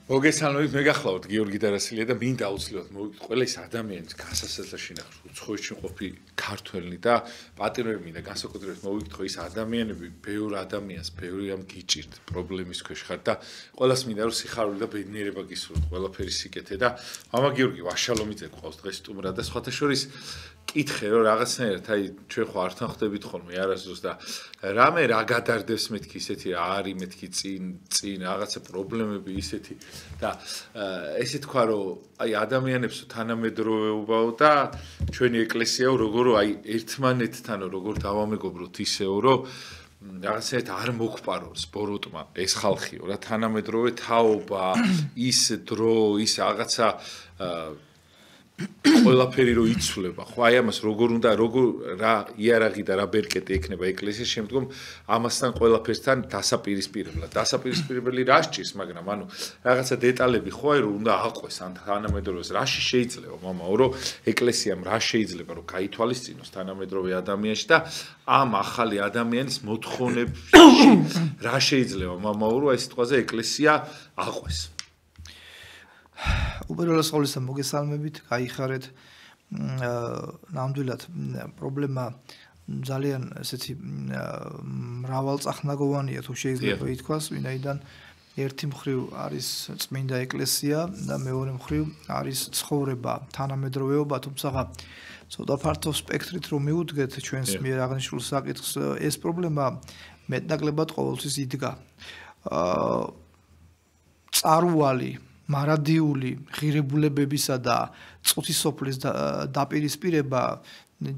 მოგესალმებით, მე გახლავთ გიორგი დარასილია და მინდა აუცილებლად მოვიგეთ ყველა ის ადამიანის გასასწრებელ შინახავს უცხოეთში მყოფი ქართველი და პატრიოტები მინდა განსაკუთრებით მოვიგეთ ხო ის ადამიანები ბევრ ადამიანს ბევრი ამ გიჭირთ პრობლემის ქვეშ ხარ და ყველას მინდა რომ სიხარული და ბედნიერება გისურვოთ ყველაფერი სიკეთე და მამა გიორგი ვაშალომიძე გყავს დღეს სტუმრად და სხვათა შორის კითხე რომ რაღაცნაირად აი ჩვენ ხო ართან ხვდებით ხოლმე არასდროს და რამე რა გადარდებს მეთქი ისეთი რა არის მეთქი წინ რაღაცა პრობლემები ისეთი და ესე თქვა რომ აი ადამიანებს თანამედროვეობაო და ჩვენი ეკლესიაო როგორ აი ერთმანეთთან როგორ დავამეგობროთ ისეო რომ რაღაცნაირად არ მოგპაროს ბოროტმა ეს ხალხიო რა თანამედროვე თაობა ის დრო ის რაღაცა ყველაფერი რო იცვლება ხო აი ამას როგორ უნდა როგორ რა იარაღი და რა ბერკეტი ექნება ეკლესიის შემდგომ ამასთან ყველაფერსთან დასაპირისპირებელი რა სჭირს მაგრამ ანუ რაღაცა დეტალები ხო აი რომ უნდა აყვეს ან თანამედროვეს რაში შეიძლება მამაო რომ ეკლესიამ რა შეიძლება რომ გაითვალისწინოს თანამედროვე ადამიანში და ამ ახალი ადამიანის მოთხოვნებში რა შეიძლება მამაო რომ აი სიტყვაზე ეკლესია აყვეს უპირველეს ყოვლისა მოგესალმებით, გაიხარეთ. ნამდვილად პრობლემა ძალიან ესეთი მრავალწახნაგოვანია თუ შეიძლება ითქვას, ვინაიდან ერთი მხრივ არის წმინდა ეკლესია და მეორე მხრივ არის ცხოვრება, თანამედროვეობა, თუმცა ცოტა ფართო სპექტრით რომ მივუდგეთ ჩვენს მიერ აღნიშნულ საკითხს, ეს პრობლემა მეტნაკლებად ყოველთვის იდგა. წარუვალი მარადიული ღირებულებებისა და წუთისოფლის დაპირისპირება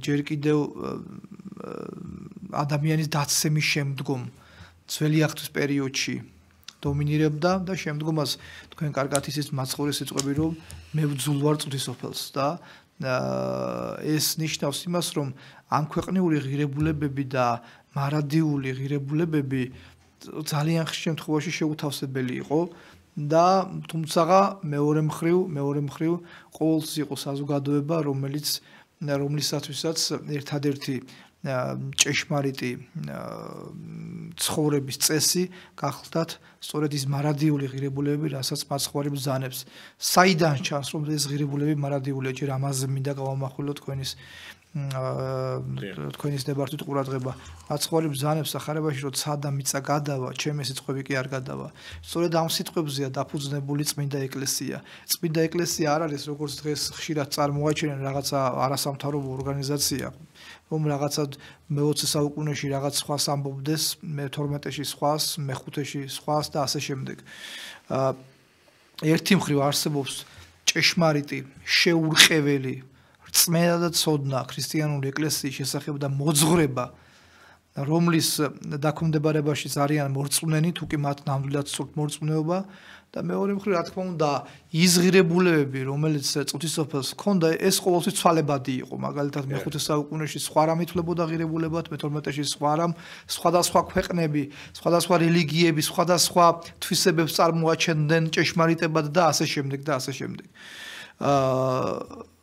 ჯერ კიდევ ადამიანის დაცემის შემდგომ ძველი ახთვის პერიოდში დომინირებდა და შემდგომაც თქვენ კარგად ისიც მაცხოვრე სიტყვები რომ მე ვძულვარ წუთისოფელს და ეს ნიშნავს იმას რომ ამ ქვეყნიური ღირებულებები და მარადიული ღირებულებები ძალიან ხშირ შემთხვევაში შეუთავსებელი იყო და თუმცა მეორე მხრივ ყოველთვის იყო საზოგადოება რომლისათვისაც ერთადერთი ჭეშმარიტი ცხოვრების წესი გახლდათ სწორედ ის მარადიული ღირებულებები რასაც მაცხვარი ბრძანებს საიდან ჩანს რომ ეს ღირებულებები მარადიულია ჯერ ამაზე მინდა გავამახვილო თქვენის ნებართვით ყურადღება მაცხვარი ბრძანებს ახარებაში რომ ცა და მიწა გადავა ჩემი სიტყვები კი არ გადავა სწორედ ამ სიტყვებზეა დაფუძნებული წმინდა ეკლესია წმინდა ეკლესია არ არის როგორც დღეს ხშირად წარმოაჩენენ რაღაცა არასამთავრობო ორგანიზაცია რომ რაღაცა მე-20 საუკუნეში რაღაც სხვას ამბობდეს მე-12-ში სხვას მე-5-ში სხვას და ასე შემდეგ ერთი მხრივ არსებობს ჭეშმარიტი შეურყეველი რწმენა და ცოდნა ქრისტიანული ეკლესიის შესახებ და მოძღვრება რომლის დაქვემდებარებაშიც არიან მორწმუნენი თუ კი მათ ნამდვილად სურთ მორწმუნეობა და მეორე მხრივ რა თქმა უნდა ის ღირებულებები რომელიც წუთისოფელს ჰქონდა ეს ყოველთვის ცვალებადი იყო მაგალითად მე-5 საუკუნეში სხვა რამ ითვლებოდა ღირებულებად მე-12-ში სხვა რამ სხვადასხვა ქვეყნები სხვადასხვა რელიგიები სხვადასხვა თვისებებს წარმოაჩენდნენ ჭეშმარიტებად და ასე შემდეგ და ასე შემდეგ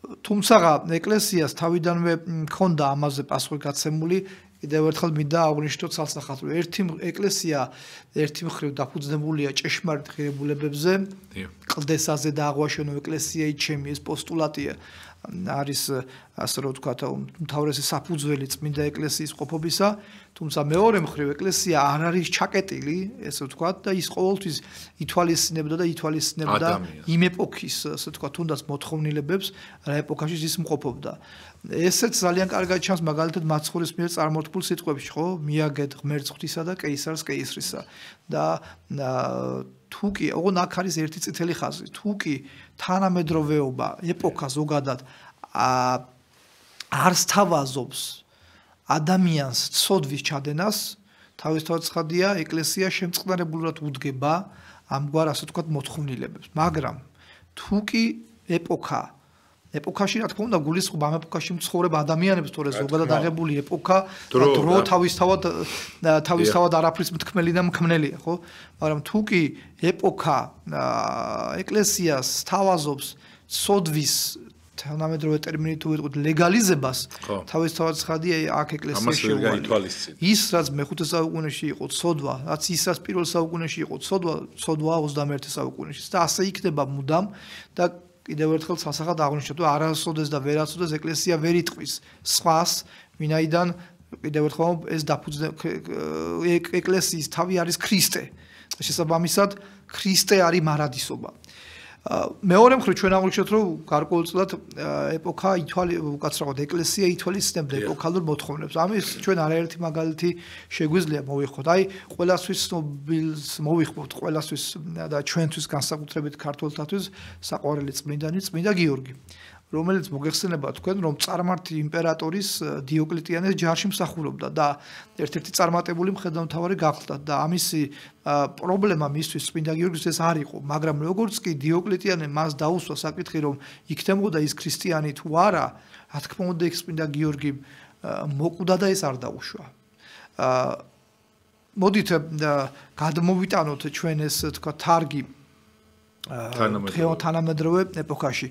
თუმცა ეკლესიას თავიდანვე ჰქონდა ამაზე პასუხი გაცემული კიდევ ერთხელ მინდა აღვნიშნოთ ცალსახად რომ ეკლესია ერთი მხრივ დაფუძნებულია ჭეშმარიტ ღირებულებებზე კლდესაზე და აღვაშენო ეკლესიայի ჩემი ეს პოსტულატია არის ასე რომ ვთქვათ უმთავრესი საფუძველი წმინდა ეკლესიის ყოფობისა თუმცა მეორე მხრივ ეკლესია არ არის ჩაკეტილი ესე ვთქვათ და ის ყოველთვის ითვალისწინებდა იმ ეპოქის ასე ვთქვათ თუნდაც მოთხოვნილებებს რა ეპოქაში ის მყოფობდა ესეც ძალიან კარგად ჩანს მაგალითად მაცხოვრის მიერ წარმოთქმულ სიტყვებში ხო მიაგეთ ღმერთს ღვთისა და კეისარს კეისრისა და თუკი ოღონ აქ არის ერთი წითელი ხაზი თუკი თანამედროვეობა ეპოქა ზოგადად არ სთავაზობს ადამიანს ცოდვის ჩადენას თავისთავად ცხადია ეკლესია შემწყნარებულად უდგება ამგვარ ასე ვთქვათ მოთხოვნილებებს მაგრამ თუკი ეპოქაში რა თქმა უნდა გულისხმობა ამ ეპოქაში მცხოვრებ ადამიანებს თორე ზოგადად აღებული ეპოქა დრო თავისთავად არაფრის მთქმელი და მქმნელია ხო მაგრამ თუკი ეპოქა ეკლესიას სთავაზობს ცოდვის თანამედროვე ტერმინით თუ ვიტყვით ლეგალიზებას, თავისთავად ცხადია აქ ეკლესია შეუვალია. ის რაც მე-5 საუკუნეში იყო ცოდვა, რაც ის რაც პირველ საუკუნეში იყო ცოდვა 21 საუკუნეში და ასე იქნება მუდამ და კიდევ ერთხელ სასახად აღნიშნავ, რომ არასოდეს და ვერასოდეს ეკლესია ვერ იტყვის სხვას, ვინაიდან კიდევ ერთხელ ეს ეკლესიის თავი არის ქრისტე. შესაბამისად, ქრისტე არის მარადისობა. მეორე მხრივ ჩვენ აღვნიშნოთ, რომ გარკვეულწილად ეპოქა უკაცრავად ეკლესია ითვალისწინებდა ეპოქალურ მოთხოვნებს. ამის ჩვენ არაერთი მაგალითი შეგვიძლია მოვიხოთ. აი, ყველასთვის ცნობილს მოვიხმოთ, ყველასთვის და ჩვენთვის განსაკუთრებით ქართველთათვის საყვარელი წმინდანი წმინდა გიორგი. რომელიც მოგეხსენება თქვენ რომ წარმართი იმპერატორის დიოკლეტიანეს ჯარში მსახურობდა და ერთ-ერთი წარმატებული მხედართმთავარი გახდა და ამისი პრობლემა მისთვის წმინდა გიორგის ეს არ იყო, მაგრამ როგორც კი დიოკლეტიანე მას დაუსვა საკითხი რომ იქნებოდა ის ქრისტიანი თუ არა, რა თქმა უნდა იქ წმინდა გიორგი მოკვდა და ეს არ დაუშვა. მოდით გადმოვიტანოთ ჩვენ ეს თქვა თარგი თანამედროვე ეპოქაში.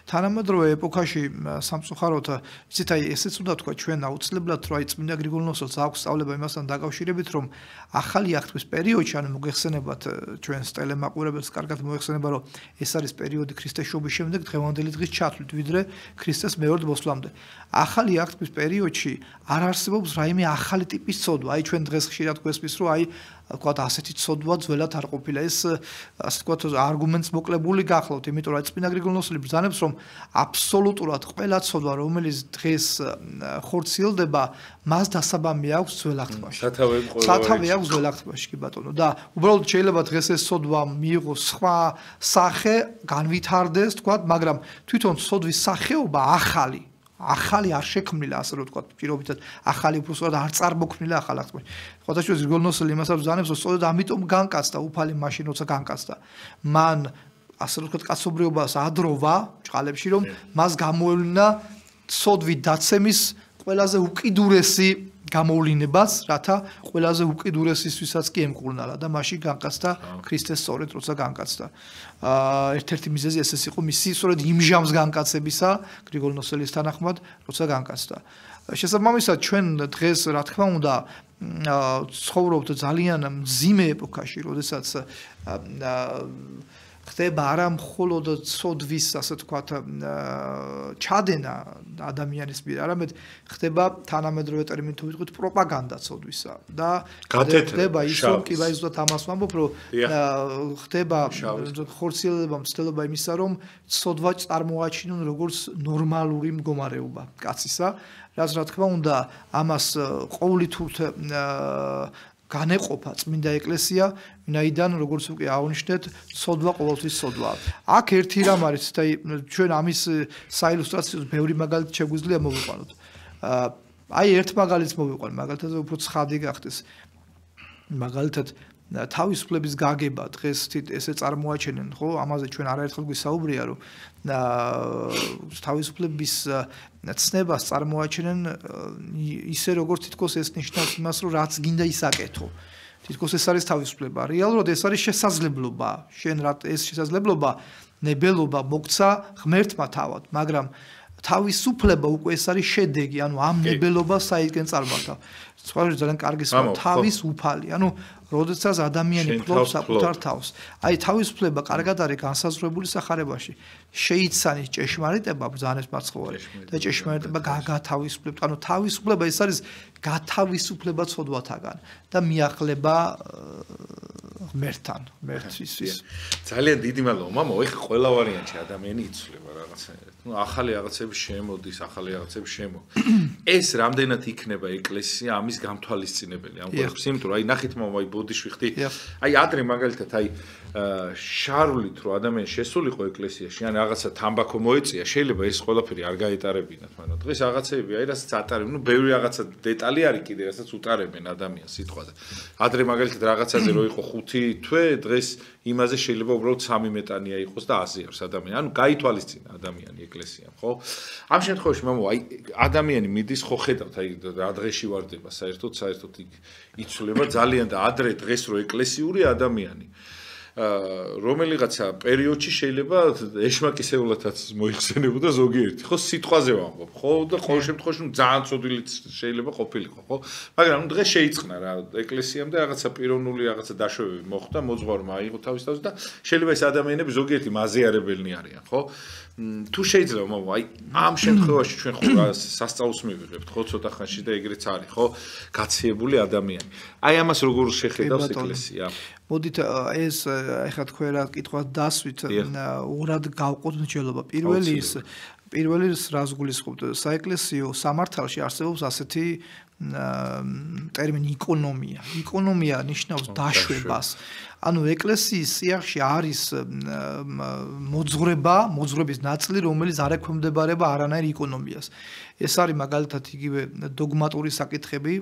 თანამედროვე ეპოქაში სამწუხაროდ იცით აი ესეც უნდა თქვა ჩვენ აუცილებლად რომ აი წმინდა გრიგოლ ნოსელს აქვს სწავლება იმასთან დაკავშირებით რომ ახალი აღთქმის პერიოდში ანუ მოგეხსენებათ ჩვენს ტელემაყურებელს კარგად მოეხსენება რომ ეს არის პერიოდი ქრისტეს შობის შემდეგ დღევანდელი დღის ჩათვლით ვიდრე ქრისტეს მეორე მოსვლამდე. ახალი აღთქმის პერიოდში არ არსებობს რაიმე ახალი ტიპის ცოდვა. აი ჩვენ დღეს ხშირად გვესმის რომ აი ვთქვათ ასეთი ცოდვა ძველად არ ყოფილა. ეს ასე ვთქვათ არგუმენტს მოკლებული გახლავთ, იმიტომ რომ წმინდა გრიგოლ ნოსელი ბრძანებს რომ აბსოლუტურად ყველა ცოდვა რომელიც დღეს ხორციელდება მას დასაბამი აქვს ძველ აღთქმაში. სათავე აქვს ძველ აღთქმაში კი ბატონო და უბრალოდ შეიძლება დღეს ეს ცოდვა მიიღოს სხვა სახე, განვითარდეს ვთქვათ, მაგრამ თვითონ ცოდვის სახეობა ახალი არ შექმნილა ასე რომ ვთქვათ პირობითად ახალი უბრალოდ არ წარმოქმნილა ახალ აღთქმაში. ხოთაშუა გრიგოლ ნოსელი იმასაც ბრძანებს რომ სწორედ ამიტომ განკაცდა უფალი მაშინ როცა განკაცდა. მან ასე რომ ვთქვათ კაცობრიობას ადროვა ჭყალებში რომ მას გამოევლინა ცოდვით დაცემის ყველაზე უკიდურესი გამოვლინებას, რათა ყველაზე უკიდურესისთვისაც კი ემკურნალა და მაშინ განკაცდა ქრისტეს სწორედ როცა განკაცდა. ერთ-ერთი მიზეზი ეს იყო მისი სწორედ იმ ჟამს განკაცებისა გრიგოლ ნოსელის თანახმად, როცა განკაცდა. შესაბამისად ჩვენ დღეს რა თქმა უნდა ცხოვრობთ ძალიან მძიმე ეპოქაში, როდესაც ხდება არა მხოლოდ ცოდვის, ასე ვთქვათ, ჩადენა ადამიანის მიერ, არამედ ხდება თანამედროვე ტერმინით თუ ვიტყვით პროპაგანდა ცოდვისა და ხდება ისო კი ვაიზოთ ამას ვამბობ, რომ ხდება ხორციელება მცდელობა იმისა, რომ ცოდვა წარმოაჩინონ როგორც ნორმალური მდგომარეობა კაცისა, რაც რა თქმა უნდა ამას ყოვლითურთ განეყოფა წმინდა ეკლესია, ვინაიდან როგორც უკვე აღნიშნეთ, ცოდვა ყოველთვის ცოდვაა. აქ ერთი რამ არის და ჩვენ ამის საილუსტრაციო ბევრი მაგალითი შეგვიძლია მოვიყვანოთ. აი ერთ მაგალითს მოვიყვან, მაგალითად უფრო ცხადი გახდეს. მაგალითად თავისუფლების გაგება დღეს ესე წარმოაჩენენ, ხო? ამაზე ჩვენ არაერთხელ გვისაუბრია, რომ თავისუფლების ცნებას წარმოაჩენენ ისე როგორც თითქოს ეს ნიშნავს იმას, რომ რაც გინდა ის აკეთო. თითქოს ეს არის თავისუფლება. რეალურად ეს არის შესაძლებლობა. შენ რა ეს შესაძლებლობა ნებელობა მოგცა ღმერთმა თავად, მაგრამ თავისუფლება უკვე ეს არის შედეგი, ანუ ამ ნებელობას საიდან წარმართავ. სხვაგვარად ძალიან კარგი სხვა თავისუფალი, ანუ როდესაც ადამიანი ფლობს საკუთარ თავს. აი თავისუფლება კარგად არის განსაზღვრებული სახარებაში. შეიცანის ჭეშმარიტება ბრძანებს მაცხოვარი და ჭეშმარიტება გაგათავისუფლებთ. ანუ თავისუფლება ეს არის გათავისუფლება ცოდვათაგან და მიახლება ღმერთთან, ღმერთისთვის. ძალიან დიდი მადლობა, მამო, ეხლა ყველა ვარიანტში ადამიანი იცვლება რაღაცნაირად. ნუ ახალი რაღაცები შემოდის, ახალი რაღაცები ეს რამდენად იქნება ეკლესია ამის გამთვალისწინებელი ამ ყველაფერს, იმიტომ რომ აი ნახით მამა, აი ბოდიში ხდი. აი ადრე მაგალითად აი შარვლით რომ ადამიანი შესულიყო ეკლესიაში, ან რაღაცა თამბაქო მოეწია, შეიძლება ეს ყველაფერი არ გაეტარებინათ, მაგრამ დღეს რაღაცები აი რასაც ატარებენ, ნუ ბევრი რაღაცა დეტალი არის კიდე, რასაც უტარებენ ადამიანს სიტყვაზე. ადრე მაგალითად რაღაცაზე რო იყო 5 თვე, დღეს იმაზე შეიძლება უბრალოდ 3 მეტანია იყოს და აზიარს ადამიანი. ანუ გაითვალისწინა ადამიანი ეკლესიამ, ხო? ამ შემთხვევაში მამო, აი ადამიანი მიდის ხო ხედავთ, აი რა დღეში ვარდება საერთოდ იცვლება ძალიან და ადრე დღეს რო ეკლესიური ადამიანი რომელიღაცა პერიოდში შეიძლება ეშმაკისეულათაც მოიხსენებოდა ზოგიერთი, ხო, სიტყვაზე ვამბობ, ხო, და ყოველ შემთხვევაში ძალიან ცოდვილიც შეიძლება ყოფილიყო, ხო? მაგრამ დღეს შეიწყნა რა, ეკლესიამ და რაღაცა პიროვნული რაღაცა დაშვებები მოხდა, მოძღვარმა აიღო თავის თავს და შეიძლება ეს ადამიანები ზოგიერთი მაზიარებელნი არიან, ხო? თუ შეიძლება მოვა, აი ამ შემთხვევაში ჩვენ ხო სასწაულს მივიღებთ, ხო, ცოტა ხანში და ეგრეც არის, ხო, გაციებული ადამიანი. აი ამას როგორ შეხედავს ეკლესია? მოდით ეს ეხლა თქვენ რა კითხვას დასვით, ორად გავყოთ მსჯელობა. პირველი რას გულისხმობთ? საეკლესიო სამართალში არსებობს ასეთი ტერმინი იკონომია. იკონომია ნიშნავს დაშვებას. ანუ ეკლესიის სიახში არის მოძღვრების ნაწილი, რომელიც არ ექვემდებარება არანაირ იკონომიას. ეს არის მაგალითად იგივე დოგმატური საკითხები,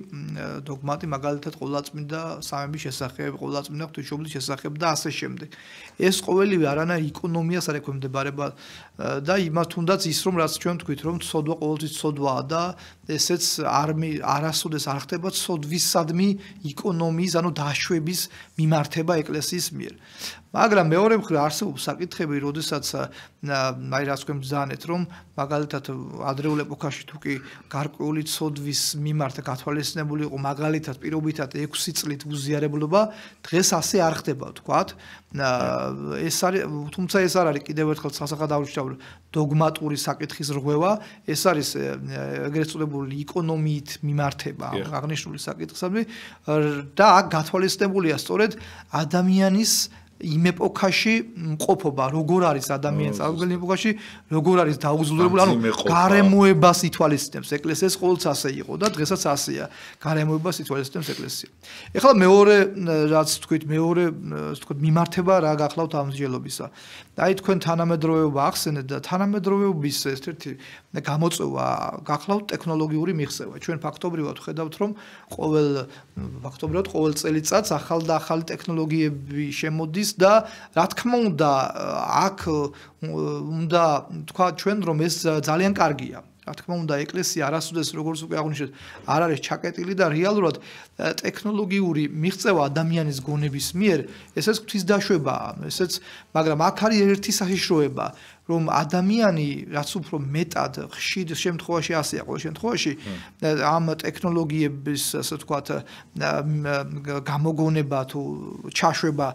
დოგმატი მაგალითად ყოვლადწმინდა სამების შესახებ, ყოვლადწმინდა ღვთისმშობლის შესახებ და ასე შემდეგ. ეს ყოველივე არანაირ იკონომიას არ ექვემდებარება და იმას თუნდაც ის რომ რაც ჩვენ თქვით რომ ცოდვა ყოველთვის ცოდვაა და ესეც არასოდეს არ ხდება ცოდვისადმი იკონომიის, ანუ დაშვების მიმართება ეკლესიის მიერ. მაგრამ მეორე მხრივ არსებობს საკითხები, როდესაც აი რაც თქვენ ბრძანეთ, რომ მაგალითად ადრეულ ეპოქაში თუ კი გარკვეული ცოდვის მიმართ გათვალისწინებული იყო მაგალითად პირობითად 6 წლით უზიარებლობა, დღეს ასე არ ხდება, ვთქვათ. ეს არის, თუმცა ეს არ არის კიდევ ერთხელ სასახად დავრჩავ დოგმატური საკითხის რღვევა, ეს არის ეგრეთ წოდებული იკონომიით მიმართება აღნიშნული საკითხსადმი და აქ გათვალისწინებულია სწორედ ადამიანის იმ ეპოქაში მყოფობა, როგორ არის ადამიანის წარდგენილი ეპოქაში, როგორ არის დაუძლურებული, ანუ გარემოებას ითვალისწინებს ეკლესიას, ყოველთვის ასე იყო და დღესაც ასეა, გარემოებას ითვალისწინებს ეკლესია. ეხლა მეორე რაც თქვით, მეორე თქვით მიმართება რა გახლავთ ამ მსჯელობისა. აი თქვენ თანამედროვეობა ახსენეთ და თანამედროვეობის ერთ-ერთი გამოწვევა გახლავთ ტექნოლოგიური მიღწევა. ჩვენ ფაქტობრივად ხედავთ, რომ ყოველ წელიწადს ახალი და ახალი ტექნოლოგიები შემოდის და რა თქმა უნდა აქ უნდა თქვა ჩვენ რომ ეს ძალიან კარგია. რა თქმა უნდა ეკლესია არასოდეს როგორც უკვე აღნიშნეთ არ არის ჩაკეტილი და რეალურად ტექნოლოგიური მიღწევა ადამიანის გონების მიერ ესეც ღვთისდაშვებაა, მაგრამ აქ არის ერთი საშიშროება რომ ადამიანი რაც უფრო მეტად ხშირ შემთხვევაში ასეა ყოველ შემთხვევაში ამ ტექნოლოგიების ასე ვთქვათ გამოგონება თუ ჩაშვება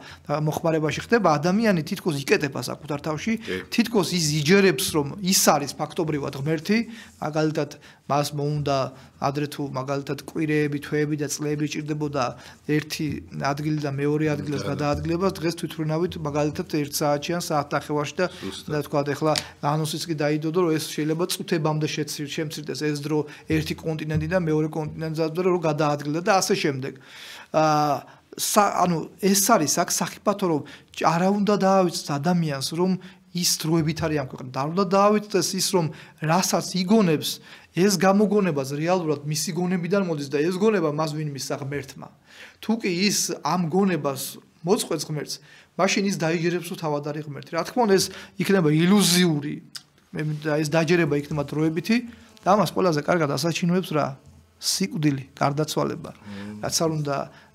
მოხმარებაში ხდება ადამიანი თითქოს იკეტება საკუთარ თავში თითქოს ის იჯერებს რომ ის არის ფაქტობრივად ღმერთი მაგალითად მას მოუნდა ადრე თუ მაგალითად კვირეები, თვეები და წლები ჭირდებოდა ერთი ადგილი და მეორე ადგილას გადაადგილებას დღეს თვითმფრინავით მაგალითად 1 საათში ან საათნახევარში და თქვა ეხლა ანონსიც კი დაიდოდო რომ ეს შეიძლება წუთებამდე შემცირდეს ეს დრო ერთი კონტინენტიდან მეორე კონტინენტზე რომ გადაადგილდა და ასე შემდეგ. ანუ ეს არის აქ სახიფათო რომ არა უნდა დაავიწყდეს ადამიანს რომ ის დროებით არის ამ ქვეყნად. არ უნდა დაავიწყდეს ის რომ რასაც იგონებს ეს გამოგონებას რეალურად მისი გონებიდან მოდის და ეს გონება მას ვინ მისცა ღმერთმა. თუ კი ის ამ გონებას მოწყვეტს ღმერთს, მაშინ ის დაიჯერებს თუ თავად არის ღმერთი. რა თქმა უნდა ეს იქნება ილუზიური, ეს დაჯერება იქნება დროებითი და ამას ყველაზე კარგად ასაჩინოებს რა? სიკვდილი, გარდაცვალება.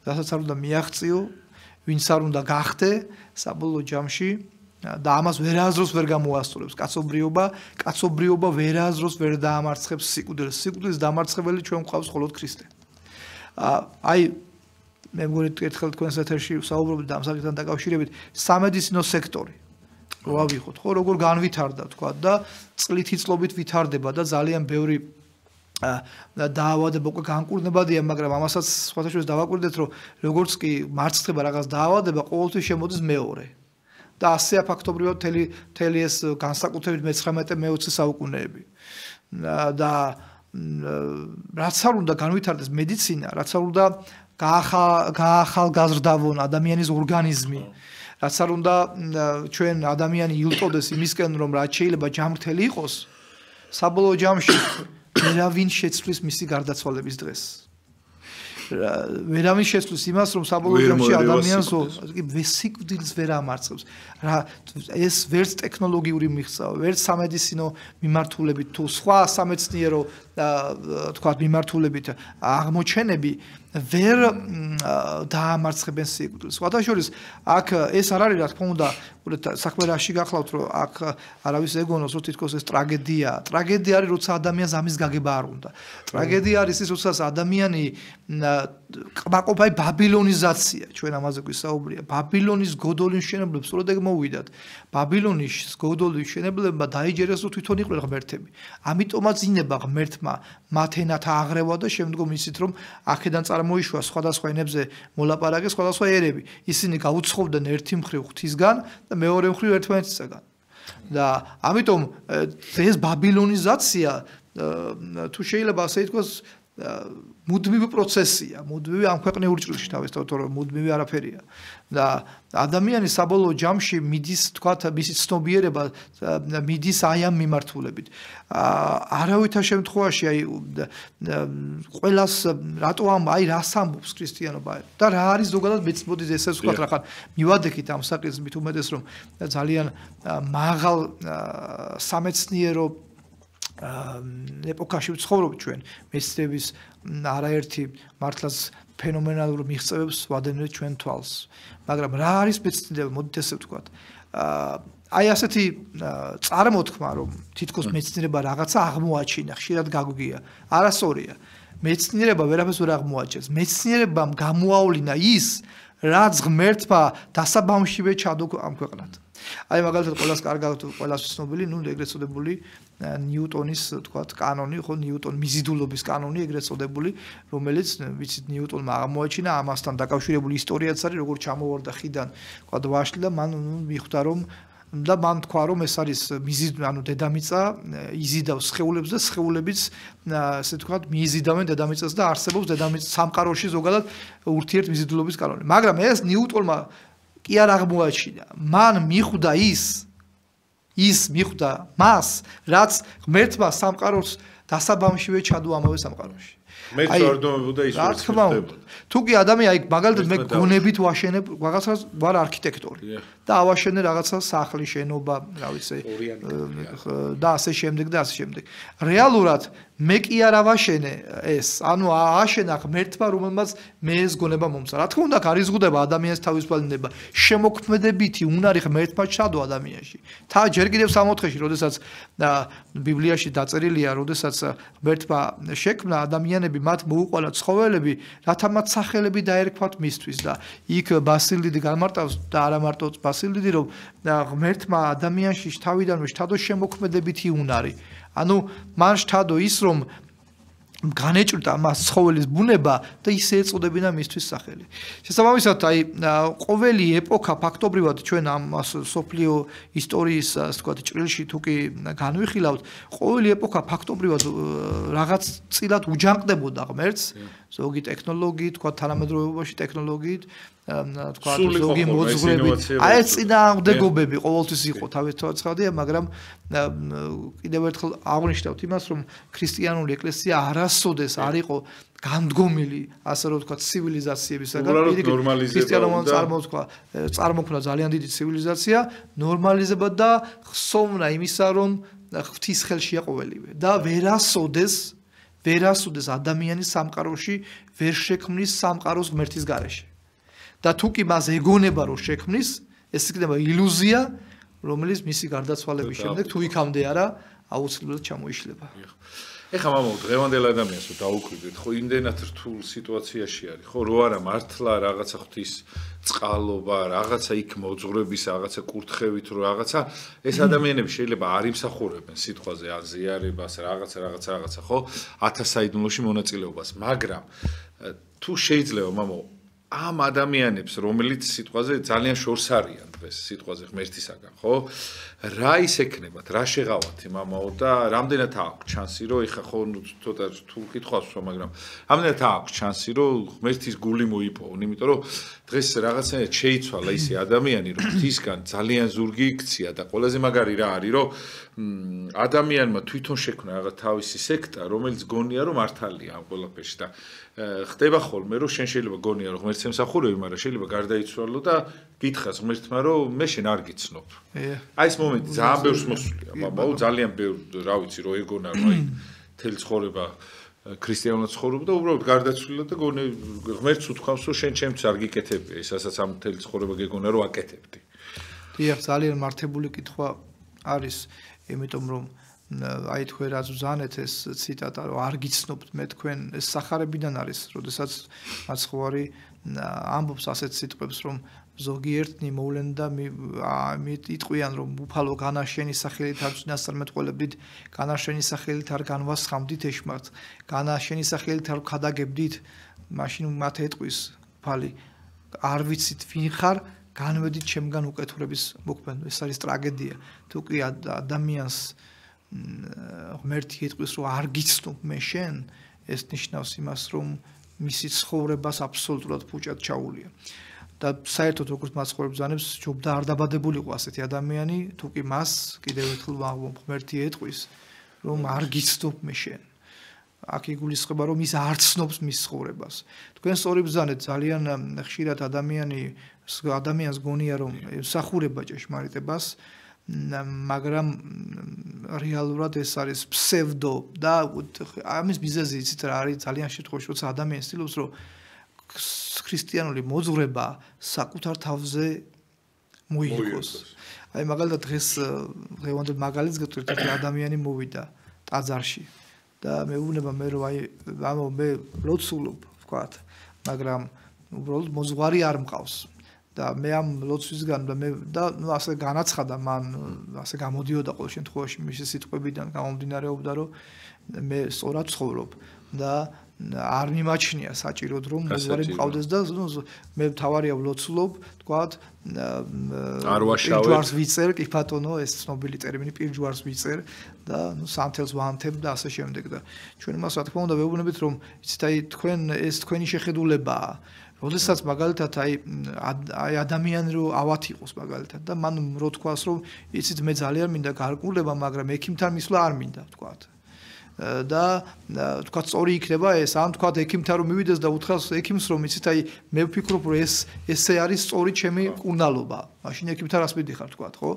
რასაც არ უნდა მიაღწიო, ვინც არ უნდა გახდე საბოლოო ჯამში და ამას ვერასდროს ვერ გამოასწორებს კაცობრიობა ვერასდროს ვერ დაამარცხებს სიკვდილს. სიკვდილის დამარცხებელი ჩვენ გვყავს მხოლოდ ქრისტე. აი მე მგონი ერთხელ თქვენს ეთერში საუბრობთ და ამ საკითხთან დაკავშირებით სამედიცინო სექტორი რო ავიღოთ, ხო, როგორ განვითარდა თქვა და წლითი წლობით ვითარდება და ძალიან ბევრი დაავადება უკვე განკურნებადია, მაგრამ ამასაც სხვათა შორის დავაკვირდეთ, რომ როგორც კი მარცხდება რაღაც დაავადება, ყოველთვის შემოდის მეორე. და ასეა ფაქტობრივად მთელი ეს განსაკუთრებით მე-19-მე-20 საუკუნეები. და რაც არ უნდა განვითარდეს მედიცინა, რაც არ უნდა გაახალგაზრდავონ ადამიანის ორგანიზმი, რაც არ უნდა ჩვენ ადამიანი ილტოდეს იმისკენ, რომ რაც შეიძლება ჯანმრთელი იყოს, საბოლოო ჯამში ვერავინ შეცვლის მისი გარდაცვალების დღეს. ვერავინ შეცვლის იმას, რომ საბოლოო ჯამში ადამიანს სიკვდილს ვერ ამარცხებს. ეს ვერც ტექნოლოგიური მიღწევა, ვერც სამედიცინო მიმართულებით თუ სხვა სამეცნიერო თქვათ მიმართულებით აღმოჩენები ვერ დაამარცხებენ სიკვდილს. სხვადასხვა აქ ეს არ არის რა თქმა უნდა საქმე რაში გახლავთ რომ აქ არავის ეგონოს რომ თითქოს ეს ტრაგედიაა. ტრაგედია არის როცა ადამიანს ამის გაგება არ უნდა. ტრაგედია არის ის როცა ადამიანი კმაყოფა ბაბილონიზაცია ჩვენ ამაზე გვისაუბრია. ბაბილონის გოდოლის მშენებლებს სწორედ ეგ მოვიდათ. ბაბილონის გოდოლის მშენებლებმა დაიჯერეს რომ თვითონ იყვნენ ღმერთები. ამიტომაც ინება ღმერთმა მათ ენათა აღრევა და შემდგომ ისიც რომ აქედან წარმოიშვა სხვადასხვა ენებზე მოლაპარაკე სხვადასხვა ერები. ისინი გაუცხობდნენ ერთი მხრივ ღვთისგან და მეორე მხრივ ერთმანეთისგან. და ამიტომ ეს ბაბილონიზაცია თუ შეიძლება ასე ითქვას მუდმივი პროცესია, მუდმივი ამ ქვეყნიურ ჭრილში თავისთავად რომ მუდმივი არაფერია. და ადამიანი საბოლოო ჯამში მიდის თქვათ მისი ცნობიერება მიდის აი ამ მიმართულებით. არავითარ შემთხვევაში აი ყველას რატო აი რას ამბობს ქრისტიანობა და რა არის ზოგადად მეცნობის ესე ვთქვათ რა ხარ მივადექით ამ საკითხს მით უმეტეს რომ ძალიან მაღალ სამეცნიერო ეპოქაში ვცხოვრობთ ჩვენ მეცნიერების არაერთი მართლაც ფენომენალურ მიღწევებს ვადევნებთ ჩვენ თვალს მაგრამ რა არის მეცნიერება მოდით ესე ვთქვათ აი ასეთი წარმოთქმა რომ თითქოს მეცნიერება რაღაცა აღმოაჩინა ხშირად გაგვიგია არასწორია მეცნიერება ვერაფერს ვერ აღმოაჩენს მეცნიერებამ გამოავლინა ის რაც ღმერთმა დასაბამშივე ჩადო ამ ქვეყნად აი მაგალითად ყველას კარგად ყველას ცნობილი ნუ ეგრეთ წოდებული ნიუტონის თქვათ კანონი ხო ნიუტონ მიზიდულობის კანონი ეგრეთ წოდებული რომელიც ვიცით ნიუტონმა აღმოაჩინა ამასთან დაკავშირებული ისტორიაც არის როგორ ჩამოვარდა ხიდან თქვათ ვაშლი და მან მიხვდა რომ და მან თქვა რომ ეს არის ანუ დედამიწა იზიდავს სხეულებს და სხეულებიც ასე თქვათ მიიზიდავენ დედამიწას და არსებობს დედამიწის სამყაროში ზოგადად ურთიერთმიზიდულობის კანონი მაგრამ ეს ნიუტონმა კი არ აღმოაჩინა მან მიხვდა ის მიხვდა მას რაც ღმერთმა სამყაროს დასაბამშივე ჩადო ამავე სამყაროში მე ვარდომებოდა ის რა თქმა უნდა თუ კი ადამიანი აი მაგალითად მე გონებით ვაშენებ რაღაცას ვარ არქიტექტორი და ავაშენე რაღაცა სახლი შენობა რა ვიცი და ასე შემდეგ და ასე შემდეგ რეალურად მე კი არ ავაშენე ეს ანუ აშენა ღმერთმა რომელმაც მე ეს გონება მომცა რა თქმა უნდა არის ზღუდება ადამიანის თავისუფლება შემოქმედებითი უნარი ღმერთმა ჩადო ადამიანში თა ჯერ კიდევ 64-ში როდესაც ბიბლიაში დაწერილია როდესაც ღმერთმა შექმნა ადამიანები მათ მოუყოლა ცხოველები რათა მათ სახელები დაერქვათ მისთვის და იქ ბასილდიდი გამარტავს და არა მარტო ბასილდიდი რომ ღმერთმა ადამიანში თავიდანვე შთადო შემოქმედებითი უნარი ანუ მან შთადო ის რომ განეჭრდა მას ცხოველის ბუნება და ისე ეწოდებინა მისთვის სახელი. შესაბამისად, აი ყოველი ეპოქა ფაქტობრივად ჩვენ ამ სოფლიო ისტორიის, ასე ვთქვათ, ჭრილში თუ კი განვიხილავთ, ყოველი ეპოქა ფაქტობრივად რაღაც წილად უჯანყდებოდა ღმერთს, ზოგი ტექნოლოგიით, თქვა თანამედროვეობაში ტექნოლოგიით, თქვა ზოგი მოძღვრებით. აი ეს წინააღმდეგობები ყოველთვის იყო თავისთავად ცხადია, მაგრამ კიდევ ერთხელ აღნიშნავთ იმას, რომ ქრისტიანული ეკლესია არასოდეს არ იყო განდგომილი, ასე რომ ვთქვათ, ცივილიზაციებისაგან. ქრისტიანობა წარმოქმნა ძალიან დიდი ცივილიზაცია, ნორმალიზება და ხსოვნა იმისა, რომ ღვთის ხელშია ყოველივე და ვერასოდეს ადამიანის სამყაროში ვერ შექმნის სამყაროს ღმერთის გარეშე. და თუ კი მას ეგონება რომ შექმნის, ეს იქნება ილუზია, რომელიც მისი გარდაცვალების შემდეგ თუ იქამდე არა, აუცილებლად ჩამოიშლება. ეხლა მამაო, დღევანდელ ადამიანს რო დაუკვირდით, ხო იმდენად რთულ სიტუაციაში არის, ხო რო არა მართლა რაღაცა ღვთის წყალობა, რაღაცა იქ მოძღვრების, რაღაცა კურთხევით რო რაღაცა, ეს ადამიანები შეიძლება არ იმსახურებენ სიტყვაზე ან ზიარებას, რაღაცა, ხო, 1000 საიდუმლოში მონაწილეობას, მაგრამ თუ შეიძლება მამაო ამ ადამიანებს, რომელიც სიტყვაზე ძალიან შორს არიან დღეს, სიტყვაზე ღმერთისაგან, ხო? რა ისექნებათ, რა შეღავათ მამაო და რამდენად აქვს ჩანსი, რომ ეხა ხო ცოტა თუ კითხვას ვსვა, მაგრამ რამდენად აქვს ჩანსი, რომ ღმერთის გული მოიპოვონ, იმიტომ რომ დღეს რაღაცნაირად შეიცვალა ისე ადამიანი, რომ ღვთისგან ძალიან ზურგი იქცია და ყველაზე მაგარი რა არის, რომ ადამიანმა თვითონ შექმნა რაღაც თავისი სექტა, რომელიც გონია, რომ მართალია ამ ყველაფერში და ხდება ხოლმე, რომ შენ შეიძლება გონია, რომ ღმერთს ემსახურები, მაგრამ შეიძლება გარდაიცვალო და გითხრას ღმერთმა, რომ მე შენ არ გიცნობ. აი ეს მომენტი ძალიან ბევრს მოსულია, მამაო, ძალიან ბევრ, რა ვიცი, რომ ეგონა, რომ აი მთელი ცხოვრება ქრისტიანულად ცხოვრობდა, უბრალოდ გარდაცვლილა და გონე ღმერთს უთქვამს, რომ შენ ჩემთვის არ გიკეთებია, ესაც ამ მთელი ცხოვრება გეგონა რომ აკეთებდი. დიახ, ძალიან მართებული კითხვა არის, იმიტომ რომ აი თქვენ რაც ვზანეთ ეს ციტატა რომ არ გიცნობთ მე თქვენ ეს სახარებიდან არის, როდესაც მაცხოვარი ამბობს ასეთ სიტყვებს რომ ზოგიერთნი მოვლენ და იტყვიან რომ უფალო განაშენი სახელით არ წინასწარმეტყველებდით, განაშენი სახელით არ განვასხამდით ეშმაკს, განაშენი სახელით არ ვქადაგებდით, მაშინ მათ ეტყვის უფალი არ ვიცით ვინ ხარ, განვედით ჩემგან უკეთურების მოქმედ. ეს არის ტრაგედია. თუ კი ადამიანს ღმერთი ეტყვის რომ არ გიცნობ მე შენ, ეს ნიშნავს იმას რომ მისი ცხოვრებას აბსოლუტურად ფუჭად ჩაუვლია. და საერთოდ როგორც მაცხოვრებს ბრძანებს, ჯობდა არ დაბადებულიყო ასეთი ადამიანი, თუ კი მას კიდევ ერთხელ ღმერთი ეტყვის, რომ არ გიცნობ მე შენ. აქ იგულისხმება, რომ ის არ ცნობს მის ცხოვრებას. თქვენ სწორი ბრძანეთ, ძალიან ხშირად ადამიანს გონია, რომ ემსახურება ჭეშმარიტებას, მაგრამ რეალურად ეს არის ფსევდო და ამის მიზეზი იცით რა არის ძალიან შემთხვევაში, როცა ადამიანი ცდილობს, რომ ქრისტიანული მოძღვრება საკუთარ თავზე მოიგოს. აი მაგალითად დღევანდელ მაგალითს გეტყვით, ერთი ადამიანი მოვიდა ტაძარში და მეუბნება მე რომ აი მე ლოცულობ, ვთქვათ, მაგრამ უბრალოდ მოძღვარი არ მყავს. და მე ამ ლოცვისგან და ასე განაცხადა მან, ასე გამოდიოდა ყოველ შემთხვევაში მისი სიტყვებიდან გამომდინარეობდა, რომ მე სწორად ცხოვრობ და არ მიმაჩნია საჭიროდ რომ მოძღვარი მყავდეს და მე თავარია ვლოცულობ, თქვათ, პირჯვარს ვიწერ, კი ბატონო, ეს ცნობილი ტერმინი პირჯვარს ვიწერ და სანთელს ვანთებ და ასე შემდეგ და ჩვენ მას რა თქმა უნდა ვეუბნებით რომ იცით აი ეს თქვენი შეხედულებაა. როდესაც მაგალითად აი ადამიანი რო ავათ იყოს მაგალითად და მან რო თქვას რომ იცით მე ძალიან მინდა გარკვეულება, მაგრამ ექიმთან მისვლა არ მინდა, თქვათ. და თქვათ სწორი იქნება ეს, ან თქვათ ექიმთან რომ მივიდეს და უთხრას ექიმს რომ იცით აი მე ვფიქრობ რომ ესე არის სწორი ჩემი კურნალობა. მაშინ ექიმთან რას მიდიხარ, თქვათ, ხო?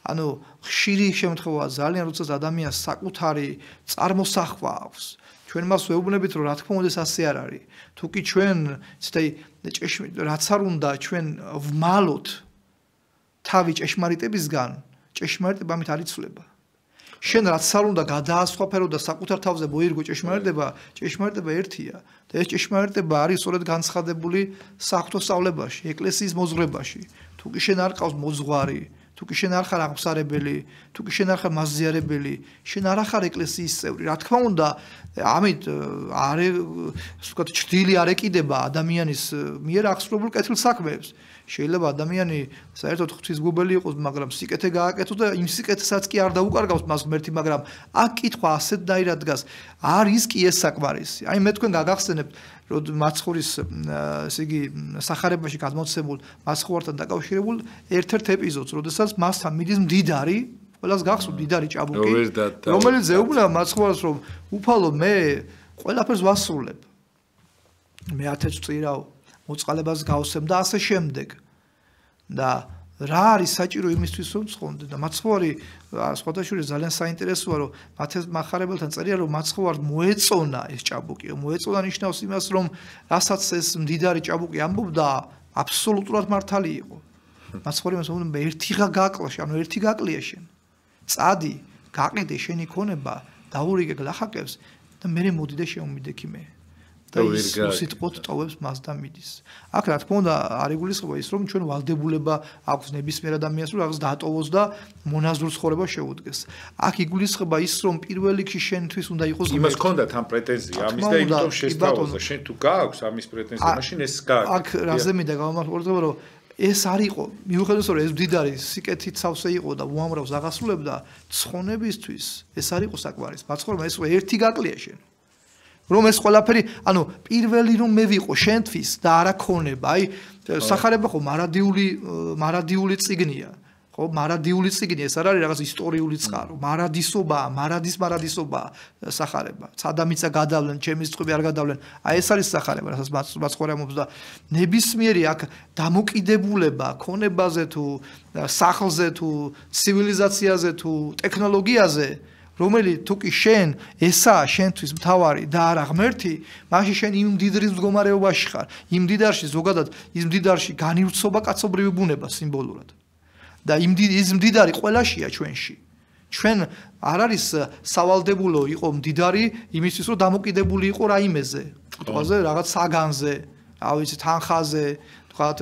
ანუ ხშირი შემთხვევაა ძალიან, როდესაც ადამიანს საკუთარი წარმოსახვა აქვს. ჩვენ მას ვეუბნებით რომ რა თქმა უნდა ეს ასე არ არის. თუ კი ჩვენ რაც არ უნდა ჩვენ ვმალოთ თავი ჭეშმარიტებისგან, ჭეშმარიტება ამით არ იცვლება. შენ რაც არ უნდა გადაასხვაფერო და საკუთარ თავზე მოირგო ჭეშმარიტება, ჭეშმარიტება ერთია და ეს ჭეშმარიტება არის სწორედ განცხადებული საღვთო სწავლებაში, ეკლესიის მოძღვრებაში. თუ კი შენ არ ყავს მოძღვარი, თუ კი შენ არ ხარ აღმსარებელი, თუ კი შენ არ ხარ მასზიარებელი, შენ არ ხარ ეკლესიის წევრი. რა თქმა უნდა, ამით ვთქვათ, ჭრილი არ ეკიდება ადამიანის მიერ აღსრულებულ კეთილ საქმეებს. შეიძლება ადამიანი საერთოდ ღვთისმგებელი იყოს, მაგრამ სიკეთე გააკეთოს და იმ სიკეთესაც კი არ დაუკარგავს მას ღმერთი, მაგრამ აქ კითხვა ასეთ დაირად დგას, არის კი ეს საკმარისი. აი მე თქვენ გაგახსენებთ, რომ მაცხოვრის ესე იგი სახარებაში გადმოცემულ მაცხოვართან დაკავშირებულ ერთ-ერთ ეპიზოდს, როდესაც მასთან მიდის მდიდარი, ყველას გახსოვთ მდიდარი ჭაბუკი, რომელიც ეუბნება მაცხოვარს, რომ უფალო მე ყველაფერს ვასრულებ. მე 1000 წირავ მოწყალებას გავსեմ და ასე შემდეგ. და რა არის საჭირო იმისთვის რომ ცხონდე და მაცხოვარი სხვადასხვა ძალიან საინტერესოა რომ მახარებელთან წერია რომ მაცხოვარს მოეწონა ეს ჭაბუკი. მოეწონა ნიშნავს იმას რომ რასაც ეს მდიდარი ჭაბუკი ამბობდა აბსოლუტურად მართალი იყო. მაცხოვარი მას უბრალოდ ერთიღა გაკლაშ, ანუ ერთი გაკლია შენ. წადი, გაყიდე შენი ქონება, დაურიგე გლახაკებს და მე მოდი და შემომიდექი მე. და ის სიტყვით ტოვებს მას და მიდის. აქ რა თქმა უნდა არ იგულისხმება ის რომ ჩვენ ვალდებულება აქვს ნებისმიერ ადამიანს რომ რაღაც დაატოვოს და მონაზრულ ცხოვრება შეუდგეს. აქ იგულისხმება ის რომ პირველ რიგში შენთვის უნდა იყოს იმას ჰქონდათ ამ პრეტენზია ამის და იმიტომ შესთავაზა შენ თუ გააქვს ამის პრეტენზია მაშინ ეს გააკეთე. აქ რაზე მინდა გავამართლებ რომ ეს არ იყო მიუხედავად რომ ეს მდიდარი სიკეთით სავსე იყო და უამრავს აღასრულებდა ცხონებისთვის ეს არ იყო საკმარისი. მაცხოვრებელმა ეს ერთი გაკლია შენ. რომ ეს ყველაფერი, ანუ პირველი რომ მე ვიყო შენთვის და არა ქონება, აი სახარება ხო მარადიული წიგნია. ხო, მარადიული წიგნია, ეს არ არის რაღაც ისტორიული წყარო, მარადისობა სახარება. სადამიცა გადავლენ, ჩემი წყები არ გადავლენ. აი ეს არის სახარება, რასაც მაცხოვრებელს და ნებისმიერი აქ დამოკიდებულება ქონებაზე თუ სახლზე თუ ცივილიზაციაზე თუ ტექნოლოგიაზე რომელიც თუ კი შენ ესაა შენთვის მთავარი და არა ღმერთი, მაშინ შენ იმ მდიდრის მდგომარეობაში ხარ. იმ მდიდარში ზოგადად ის მდიდარში განივცობა კაცობრივი ბუნება სიმბოლურად. და ის მდიდარი ყველაშია ჩვენში. ჩვენ არ არის სავალდებულო იყო მდიდარი იმისთვის რომ დამოკიდებული იყო რაიმეზე, თქვაზე რაღაც საგანზე, რა ვიცი თანხაზე, თქვათ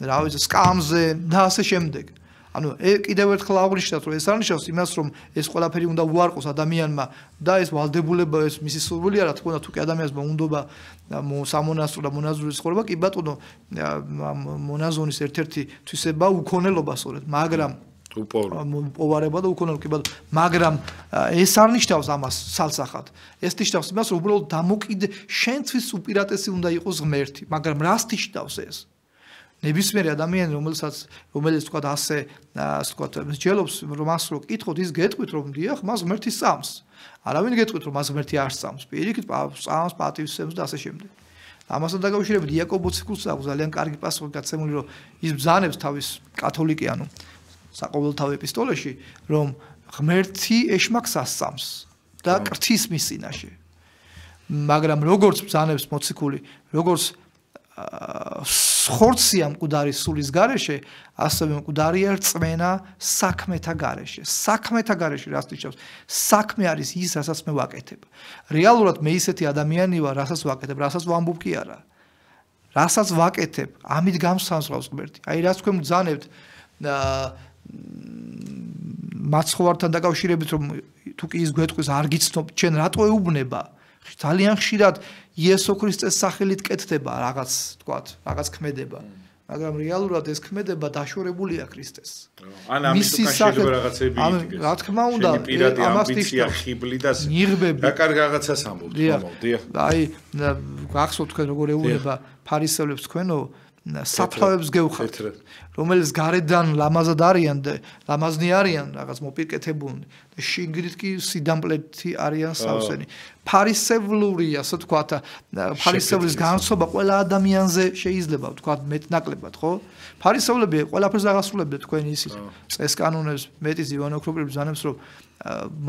რა ვიცი სკამზე და ასე შემდეგ. ანუ კიდევ ერთხელ აღვნიშნავთ რომ ეს არნიშნავს იმას რომ ეს ყველაფერი უნდა უარყოს ადამიანმა და ეს ვალდებულება ეს მისი სურვილია რა თქმა უნდა თუ კი ადამიანს უნდობა სამონასტრო და მონაზვნური ცხოვრება კი ბატონო მონაზონის ერთ-ერთი თვისება უკონელობა სწორედ მაგრამ პოვარება და უკონელობა კი ბატონო მაგრამ ეს არნიშნავს ამას სალსახად ეს ნიშნავს იმას რომ უბრალოდ დამოკიდე შენთვის უპირატესი უნდა იყოს ღმერთი მაგრამ რას ნიშნავს ეს ნებისმიერი ადამიანი რომელიც თქვა ასე თქვა მსჯელობს რომ მას რო კითხოთ ის გეტყვით რომ დიახ მას ღმერთი სწამს არავინ გეტყვით რომ მას ღმერთი არ სწამს პირიქით სწამს პატივისცემს და ასე შემდეგ ამასთან დაკავშირებით იაკობ მოციქულს აქვს ძალიან კარგი პასუხი გაცემული რომ ის ბრძანებს თავის კათოლიკე ანუ საყოველთაო ეპისტოლეში რომ ღმერთი ეშმაკს ასწამს და კრთის მის წინაშე მაგრამ როგორც ბრძანებს მოციქული როგორც ხორცია მკვდარი სულის გარეშე, ასევე მკვდარია რწმენა საქმეთა გარეშე. საქმეთა გარეშე რას ნიშნავს? საქმე არის ის, რასაც მე ვაკეთებ. რეალურად მე ისეთი ადამიანი ვარ, რასაც ვაკეთებ, რასაც ვამბობ კი არა. რასაც ვაკეთებ, ამით გამსანსრავს ღმერთი. აი რაც თქვენ ბრძანებთ მაცხოვართან დაკავშირებით რომ თუ კი ის გვეტყვის არ გიცნობ, ჩვენ რატო ეუბნება? ძალიან ხშირად იესო ქრისტეს სახელით კეთდება რაღაც, თქვათ, რაღაც ქმედება. მაგრამ რეალურად ეს ქმედება დაშორებულია ქრისტეს. ან ამის უკავშირდება რაღაცები ითქეს. რა თქმა უნდა, ამას ნიშნავს ხიბლი და რა კარგი რაღაცას ამბობთ, მომდია. აი, გახსოვთ თქვენ როგორ ეუბნება ფარისევლებს თქვენო საფლავებს გევხართ, რომელიც გარედან ლამაზად არიან და ლამაზნი არიან, რაღაც მოპირკეთებულნი და შიგნით კი სიდამპლეთი არიან სავსენი. ფარისევლური, ასე ვთქვათ, ფარისევლის განცობა ყველა ადამიანზე შეიძლება ვთქვათ მეტნაკლებად, ხო? ფარისევლები ყველაფერს აღასრულებდნენ თქვენი ისიც წესკანონებს, მეტიც ივანე ოქროპირის ბრძანებს, რომ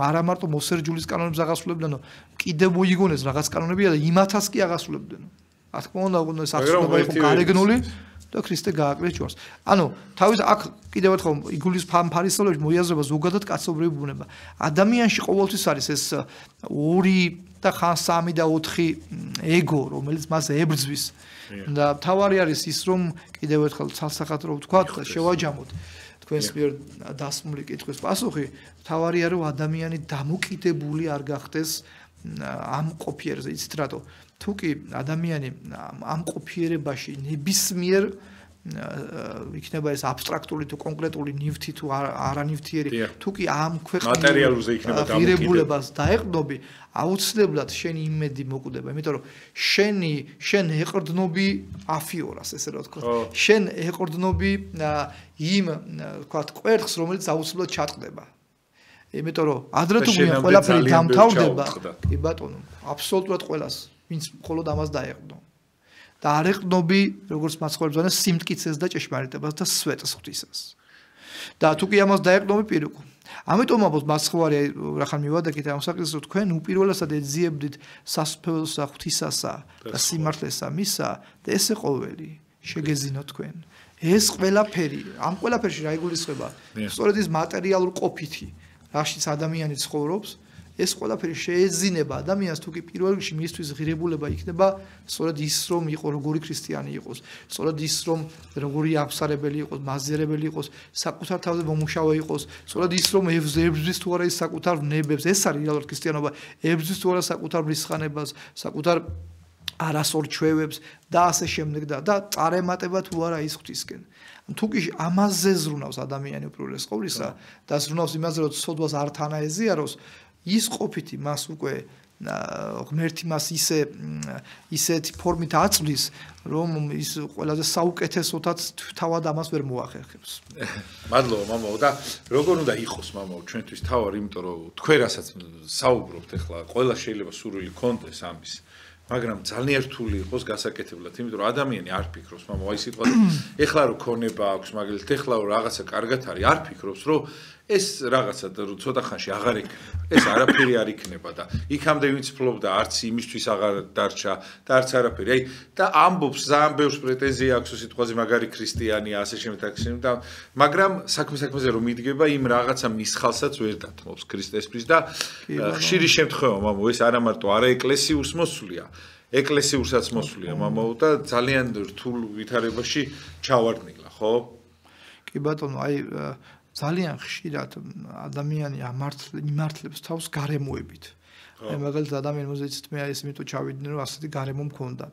არა მარტო მოსერჯულის კანონებს აღასრულებდნენ, კიდევ მოიგონეს რაღაც კანონებია და იმათაც კი აღასრულებდნენ. რა თქმა უნდა, ეს აღსრულება იყო გარეგნული და ქრისტე გააკრეს ჯვარს. ანუ თავის აქ კიდევ ერთხელ იგულის ფარისევლებში მოიაზრება ზოგადად კაცობრივი ბუნება. ადამიანში ყოველთვის არის ეს 2 და ხან 3 და 4 ეგო, რომელიც მას ებრძვის. და თავარი არის ის, რომ კიდევ ერთხელ ცალსახად რომ ვთქვათ, შევაჯამოთ თქვენს მიერ დასმული კითხვის პასუხი, თავარია რომ ადამიანი დამოკიდებული არ გახდეს ამ ყოფიერზე, იცით რატო? თუ კი ადამიანი ამ ყოფიერებაში ნებისმიერ იქნება ეს აბსტრაქტული თუ კონკრეტული ნივთი თუ არანივთიერი თუ კი ამ ქვეყნის მატერიალურზე იქნება დამოკიდებას დაეყრდნობი აუცილებლად შენი იმედი მოკვდება იმიტომ რომ შენ ეყრდნობი აფიორას ესე რა თქო შენ ეყრდნობი იმ თქვათ კვერთხს რომელიც აუცილებლად ჩატყდება იმიტომ რომ ადრე თუ გვიან ყველაფერი დამთავრდება კი ბატონო აბსოლუტურად ყველას ვინც მხოლოდ ამას დაეყრდნო და არ ეყრდნობი როგორც მაცხოვრებელს სიმტკიცეს და ჭეშმარიტებას და სვეტს ღვთისას და თუ კი ამას დაეყრდნობი პირუკ ამიტომ ამბობს მაცხოვარი რახან მივადაკეთ ამ საკითხს რომ თქვენ უპირველესად ეძიებდით სასუფეველსა ღვთისასა და სიმართლესა მისა და ესე ყოველი შეგეზინოთ თქვენ ეს ყველაფერი ამ ყველაფერში რა იგულისხმება სწორედ ის მატერიალურ ყოფითი რაშიც ადამიანი ცხოვრობს ეს ყველაფერი შეეძინება ადამიანს თუ კი პირველ რიგში მისთვის ღირებულება იქნება სწორედ ის რომ იყო როგორი ქრისტიანი იყოს სწორედ ის რომ როგორი აღსარებელი იყოს მაზერებელი იყოს საკუთარ თავზე მომუშავე იყოს სწორედ ის რომ ებრძვის თუ არა ის საკუთარ ნებებს ეს არის რეალურად ქრისტიანობა ებრძვის თუ არა საკუთარ მრისხანებას საკუთარ არასწორ ჩვევებს და ასე შემდეგ და წარემატება თუ არა ის ღვთისკენ თუ კი ამაზე ზრუნავს ადამიანი უპირველეს ყოვლისა და ზრუნავს იმაზე რომ სოდვას არ თანაეზიაროს ის ყოფითი მას უკვე ღმერთი მას ისეთი ფორმით აწვდის რომ ის ყველაზე საუკეთესოთაც თავად ამას ვერ მოახერხებს. მადლობა მამაო და როგორ უნდა იყოს მამაო ჩვენთვის თავარი იმიტომ რომ თქვენ რასაც საუბრობთ ახლა ყველა შეიძლება სურვილი კონდეს ამის მაგრამ ძალიან რთული იყოს გასაკეთებლად, იმიტომ რომ ადამიანი არ ფიქრობს, მამა, აი სიტყვა, ეხლა რომ ქონება აქვს, მაგალითად, ეხლა რომ რაღაცა კარგად არის, არ ფიქრობს, რომ ეს რაღაცა ცოტა ხანში აღარ იქნება. ეს არაფერი არ იქნება და იქამდე ვინც ფლობდა, არც იმისთვის აღარ დარჩა და არც არაფერი. აი და ამბობს, ძალიან ბევრს პრეტენზია აქვს სიტყვაზე, მაგარი ქრისტიანია, ასე შემთხვევაში და მაგრამ საქმეზე რომ მიდგება, იმ რაღაცა მისხალსაც ვერ დათმობს ქრისტესთვის და ხშირი შემთხვევა, მამო, ეს არა მარტო არა ეკლესიურს მოსულია, ეკლესიურსაც მოსულია, მამო, და ძალიან რთულ ვითარებაში ჩავარდნილა, ხო? კი ბატონო, აი ძალიან ხშირად ადამიანი იმართლებს თავს გარემოებით. აი მაგალითად ადამიანი მოზეცით მე ეს იმიტომ ჩავიდნენ რომ ასეთი გარემო მქონდა.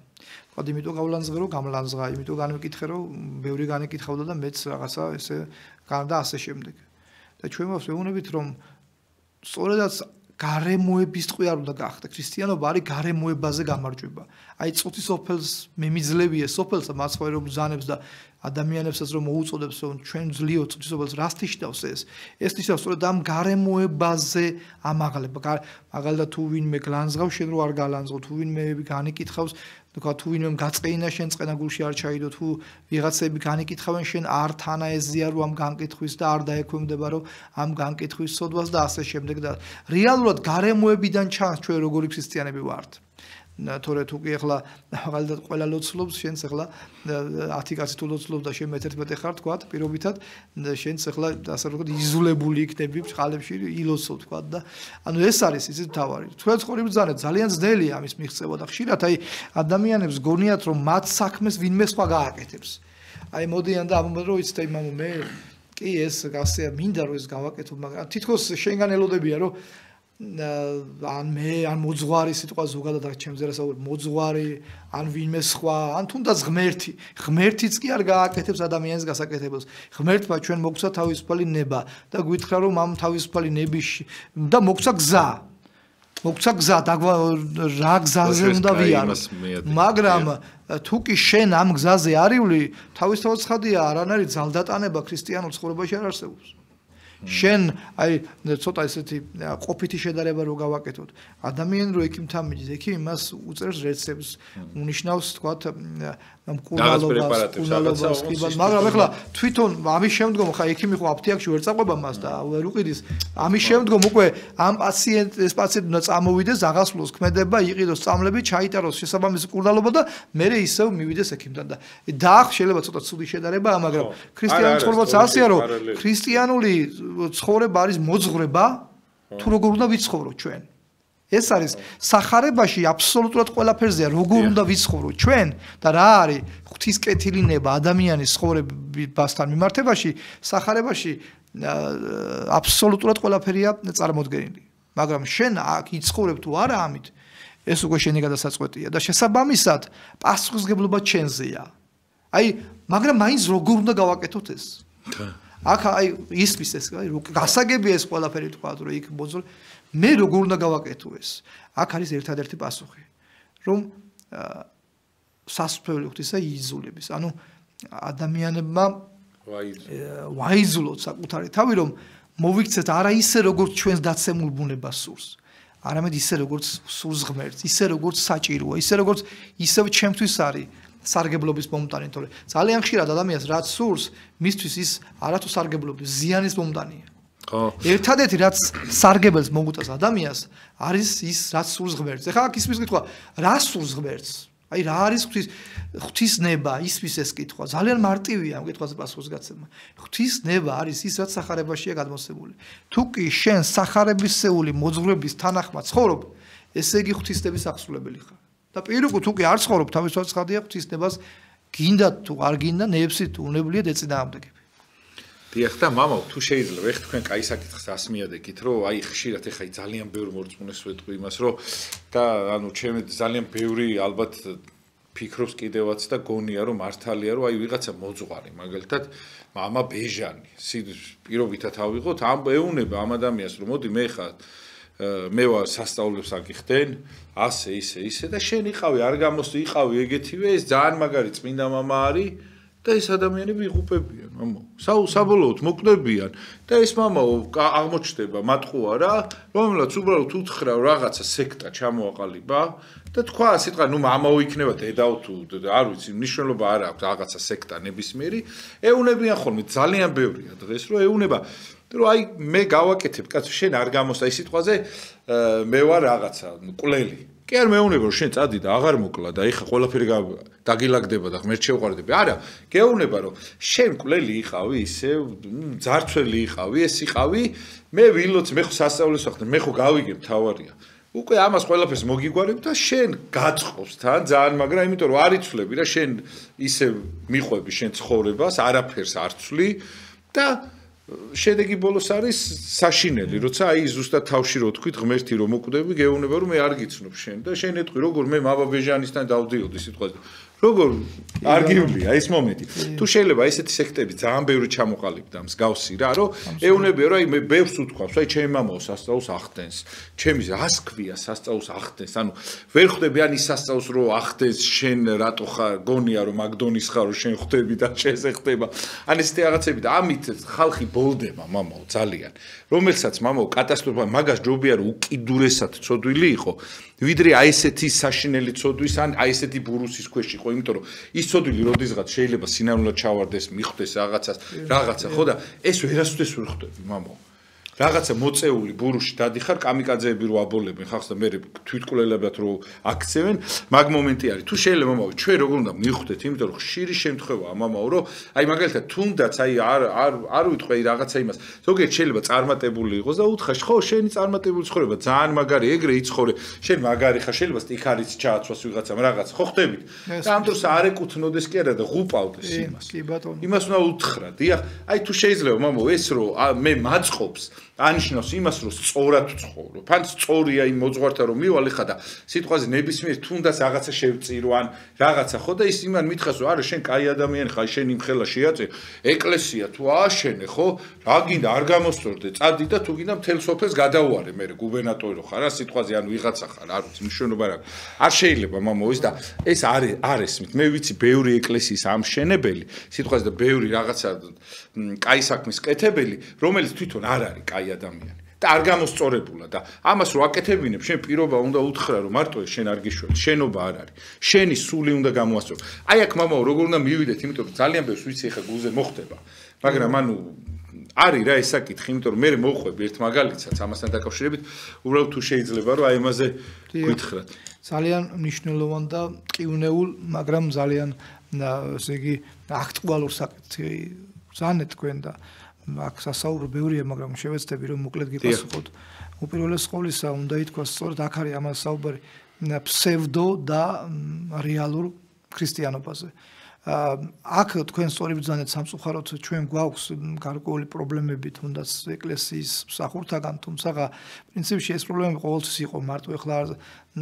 თქვა იმიტომ გავლანძღე რომ გამლანძღა, იმიტომ განვიკითხე რომ ბევრი განეკითხავდა და მეც რაღაცა ესე და ასე შემდეგ. და ჩვენ ვეუბნებით რომ სწორედაც გარემოების ტყვია არ უნდა გახდა. ქრისტიანობა არის გარემოებაზე გამარჯვება. აი წუთის სოფელს მემიძლევია სოფელსა მაცხოვე რომ ბრძანებს და ადამიანებსაც რომ მოუწოდებს რომ ჩვენ ძლიო წუთის სოფელს რას თიშდავს ეს თიშდავს სწორედ ამ გარემოებაზე ამაღლება. მაგალითად თუ ვინმე გლანძღავს შენ რო არ გალანძღო, თუ ვინმე განიკითხავს თქვა თუ ვინმე გაწეინა შენ წყენაგულში არ ჩაიდო, თუ ვიღაცები განიკითხავენ შენ არ თანაეზია რომ ამ განკითხვის და არ დაექვემდება რომ ამ განკითხვის სოდვას და ასე შემდეგ და რეალურად გარემოებიდან ჩანს ჩვენ როგორი ქრისტიანები ვართ. თორე თუ კი ახლა მაგალითად ყველა ლოცულობს შენს ახლა 10 კაცი თუ ლოცულობს და შენ მე-11 ხარ თქვა პირობითად შენს ახლა ასე რომ იზოლებული იქნები წყალებში ილოცო თქვა და ანუ ეს არის იცით თავარი თქვენ ხორი ბრძანეთ ძალიან ძნელია ამის მიღწევა და ხშირად აი ადამიანებს გონიათ რომ მათ საქმეს ვინმე სხვა გააკეთებს აი მოდიან და ამბობენ რომ იცით აი მამო მე კი ეს გასწია მინდა რომ ეს გავაკეთო მაგრამ თითქოს შენგან ელოდებია რომ ან მოძღვარი სიტყვა ზოგადად აქ ჩემზე რასაუბრებ მოძღვარი ან ვინმე სხვა ან თუნდაც ღმერთიც კი არ გააკეთებს ადამიანის გასაკეთებელს ღმერთმა ჩვენ მოგცა თავისუფალი ნება და გვითხრა რომ ამ თავისუფალი ნების და მოგცა გზა რა გზაზე უნდა ვიარო მაგრამ თუ კი შენ ამ გზაზე არივლი თავისთავად ცხადია არანაირი ძალდატანება ქრისტიანულ ცხოვრებაში არ არსებობს შენ აი ცოტა ესეთი ყოფითი შედარება რო გავაკეთოთ ადამიანი რო ექიმთან მიდის ექიმი მას უწევს რეცეპტს უნიშნავს თქვათ მკურნალობას მაგრამ ეხლა თვითონ ამის შემდგომ ხა ექიმი ხო აფთიაქში ვერ წაყვება მას და ვერ უყიდის ამის შემდგომ უკვე ამ პაციენტს უნდა წამოვიდეს აღასვლოს ქმედება იყიდოს წამლები ჩაიტაროს შესაბამისი მკურნალობა და მერე ისევ მივიდეს ექიმთან და შეიძლება ცოტა ცუდი შედარებაა მაგრამ ქრისტიანულ ცხოვრებაც ასეა რომ ქრისტიანული ცხოვრება არის მოძღვრება თუ როგორ უნდა ვიცხოვროთ ჩვენ ეს არის სახარებაში აბსოლუტურად ყველაფერზეა როგორ უნდა ვიცხოვროთ ჩვენ და რა არის ღვთისკეთილინება ადამიანის ცხოვრებასთან მიმართებაში სახარებაში აბსოლუტურად ყველაფერია წარმოდგენილი მაგრამ შენ აქ იცხოვრებ თუ არა ამით ეს უკვე შენი გადასაწყვეტია და შესაბამისად პასუხისგებლობა ჩვენზეა აი მაგრამ მაინც როგორ უნდა გავაკეთოთ ეს აქ აი ისმის ეს გასაგებია ეს ყველაფერი თქვა რომ იქ მოძრ მე როგორ უნდა გავაკეთო ეს აქ არის ერთადერთი პასუხი რომ სასწრაფო ღვთისა იძულების ანუ ადამიანებმა ვაიზულოთ საკუთარი თავი რომ მოვიქცეთ არა ისე როგორც ჩვენს დაცემულ ბუნებას სურს არამედ ისე როგორც სურს ღმერთს ისე როგორც საჭიროა ისე როგორც ისევ ჩემთვის არის სარგებლობის მომტანი თორე ძალიან ხშირად ადამიანს რაც სურს მისთვის ის არათუ სარგებლობის ზიანის მომტანია ხო ერთადერთი რაც სარგებელს მოგუტას ადამიანს არის ის რაც სურს ღმერთს ეხლა აქ ისმის კითხვა რა სურს ღმერთს აი რა არის ღვთის ნება ისმის ეს კითხვა ძალიან მარტივია ამ კითხვაზე პასუხის გაცემა ღვთის ნება არის ის რაც სახარებაშია გადმოსებული თუ კი შენ სახარებისეული მოძღვრების თანახმად ცხოვრობ ესე იგი ღვთისნების აღსრულებელი ხარ და პირუკუ თუ კი არ ცხოვრობ თავისთავად ცხადია ღვთისნებას გინდა თუ არ გინდა ნებსით უნებლიეთ ეწინააღმდეგები დიახ და мама თუ შეიძლება ეხ თქვენ კაი საკითხს ასმიადეკით რომ აი ხშირად ეხა ძალიან ბევრ მორწმუნეს ვეტყვი იმას რომ და ანუ ჩემი ძალიან ბევრი ალბათ ფიქრობს კიდევაც და გონია რომ მართალია რომ აი ვიღაცა მოძღვარი მაგალითად мама ბეჟანი პირობითად ავიღოთ ამ ეუნება ამ ადამიანს რომ მოდი მე ხა მე ვარ სასწაულებს აკიხდენ ასე ისე და შენ იყავი არ გამოსდი იყავი ეგეთივე ეს ძალიან მაგარი წმინდა мама არის და ეს ადამიანები იღუპებიან, მამო. საბოლოოდ მოკვდებიან და ეს მამაო აღმოჩნდება მატყუა რა, რომელსაც უბრალოდ უთხრა რაღაცა სექტა ჩამოაყალიბა და თქვა სიტყვა, ნუ მამაო იქნება დედაო თუ არ ვიცი, მნიშვნელობა არ აქვს რაღაცა სექტა ნებისმიერი, ეუნებიან ხოლმე ძალიან ბევრია დღეს, რომ ეუნება რომ აი მე გავაკეთებ, კაცო, შენ არ გამოსა ის სიტყვაზე, მე ვარ რაღაცა, კვლელი. კი არ მეუბნება რომ შენ წადი და აღარ მოკლა და ეხა ყველაფერი დაგილაგდება და ღმერთ შევყარდები. არა, გეუბნება რომ შენ კვლელი იყავი, ისე ძარცველი იყავი, ეს იყავი, მე ვილოც მე ხო სასწაულს ვახდე, მე ხო გავიგე მთავარია. უკვე ამას ყველაფერს მოგიგვარებ და შენ გაწყობს თან ძალიან, მაგრამ იმიტომ რომ არ იცვლები და შენ ისე მიყვები შენ ცხოვრებას, არაფერს არ ცვლი და შედეგი ბოლოს არის საშინელი, როცა აი ზუსტად თავში რო თქვით ღმერთი რომ მოკვდები, გეუბნება რომ მე არ გიცნობ შენ და შენ ეთქვი როგორ მე მამა ბეჟანისთან დავდიოდი სიტყვაზე. როგორ არ გივლია ეს მომენტი. თუ შეიძლება ესეთი სექტები ძალიან ბევრი ჩამოყალიბდა მსგავსი რა, რომ ეუნებია რომ აი მე ბევრს უთქვავს, აი ჩემი მამაო სასწაულს ახდენს, ჩემი რას ქვია სასწაულს ახდენს, ანუ ვერ ხვდები ან ის სასწაულს რო ახდენს შენ რატო ხარ გონია რომ მაგდონის ხარ რომ შენ ხვდები და შენზე ხდება. ან ესეთი რაღაცები და ამით ხალხი ბოლდება მამაო ძალიან. რომელსაც მამაო კატასტროფა მაგას ჯობია რომ უკიდურესად ცოდვილი იყო, ვიდრე აი ესეთი საშინელი ცოდვის ან აი ესეთი ბურუსის ქვეშ იყო, იმიტომ რომ ის ცოდვილი როდესღაც შეიძლება სინამდვილად ჩავარდეს, მიხვდეს რაღაცა, ხო და ეს ვერასოდეს ვერ ხვდები, მამაო. რაღაცა მოწეული ბურუში დადიხარ, კამიკაძეები რო აბოლებენ ხალხს და მე თვითკვლელებად რო აქცევენ, მაგ მომენტი არის. თუ შეიძლება მამაო, ჩვენ როგორ უნდა მივხვდეთ, იმიტომ რომ ხშირი შემთხვევაა მამაო, რომ აი მაგალითად თუნდაც აი არ ვიტყვი რაღაცა იმას. ზოგიერთ შეიძლება წარმატებული იყოს და უთხრა, ხო, შენი წარმატებული ცხოვრება ძალიან მაგარი, ეგრე იცხოვრე, შენ მაგარი ხარ, შეიძლება სტიქარიც ჩააცვას ვიღაცამ რაღაც, ხო ხდებით? და ამ დროს არ ეკუთვნოდეს კი არა და ღუპავდეს იმას. კი ბატონო. იმას უნდა უთხრა, დიახ, აი თუ შეიძლება მამაო, ეს რო მე მაწყობს ანიშნავს იმას, რომ სწორად ცხოვრობ. ან სწორია იმ მოძღვართან რომ მივალ ხა და სიტყვაზე ნებისმიერ თუნდაც რაღაცა შევწირო ან რაღაცა ხო და ის იმან მითხას რომ არა შენ კაი ადამიანი ხარ, შენ იმ ხელა შეაწე, ეკლესია თუ ააშენე, ხო? რა გინდა არ გამოსწორდე, წადი და თუ გინდა მთელ სოფელს გადაუარე, მე გუბერნატორი ხარ, რა სიტყვაზე ან ვიღაცა ხარ, არ ვიცი, მნიშვნელობა რა. არ შეიძლება მამაო ის და ეს არ ესმით. მე ვიცი ბევრი ეკლესიის ამშენებელი, სიტყვაზე და ბევრი რაღაცა კაი საქმის კეთებელი, რომელიც თვითონ არ არის კაი ადამიანი და არ გამოსწორებულა და ამას რო აკეთებინებ, შენ პირობა უნდა უთხრა რომ მარტო შენ არ გიშველი, შენობა არ არის. შენი სული უნდა გამოასწორო. აი აქ მამაო როგორ უნდა მივიდეთ, იმიტომ რომ ძალიან ბევრს ვიცი ხა გულზე მოხდება. მაგრამ ანუ არის რა ეს საკითხი, იმიტომ რომ მე მოვყვები ერთ მაგალითსაც ამასთან დაკავშირებით, უბრალოდ თუ შეიძლება რომ აი ამაზე გითხრათ. ძალიან მნიშვნელოვანი და ტკივნეულ, მაგრამ ძალიან ესე იგი აქტუალურ საკითხი ზანეთ თქვენ და აქ სასაუბრო ბევრია, მაგრამ შევეცდები რომ მოკლედ გიპასუხოთ. უპირველეს ყოვლისა უნდა ითქვას, სწორედ აქ არის ამას საუბარი ფსევდო და რეალურ ქრისტიანობაზე. აქ თქვენ სწორი ბრძანეთ სამწუხაროდ ჩვენ გვაქვს გარკვეული პრობლემები თუნდაც ეკლესიის მსახურთაგან, თუმცა პრინციპში ეს პრობლემები ყოველთვის იყო, მარტო ეხლა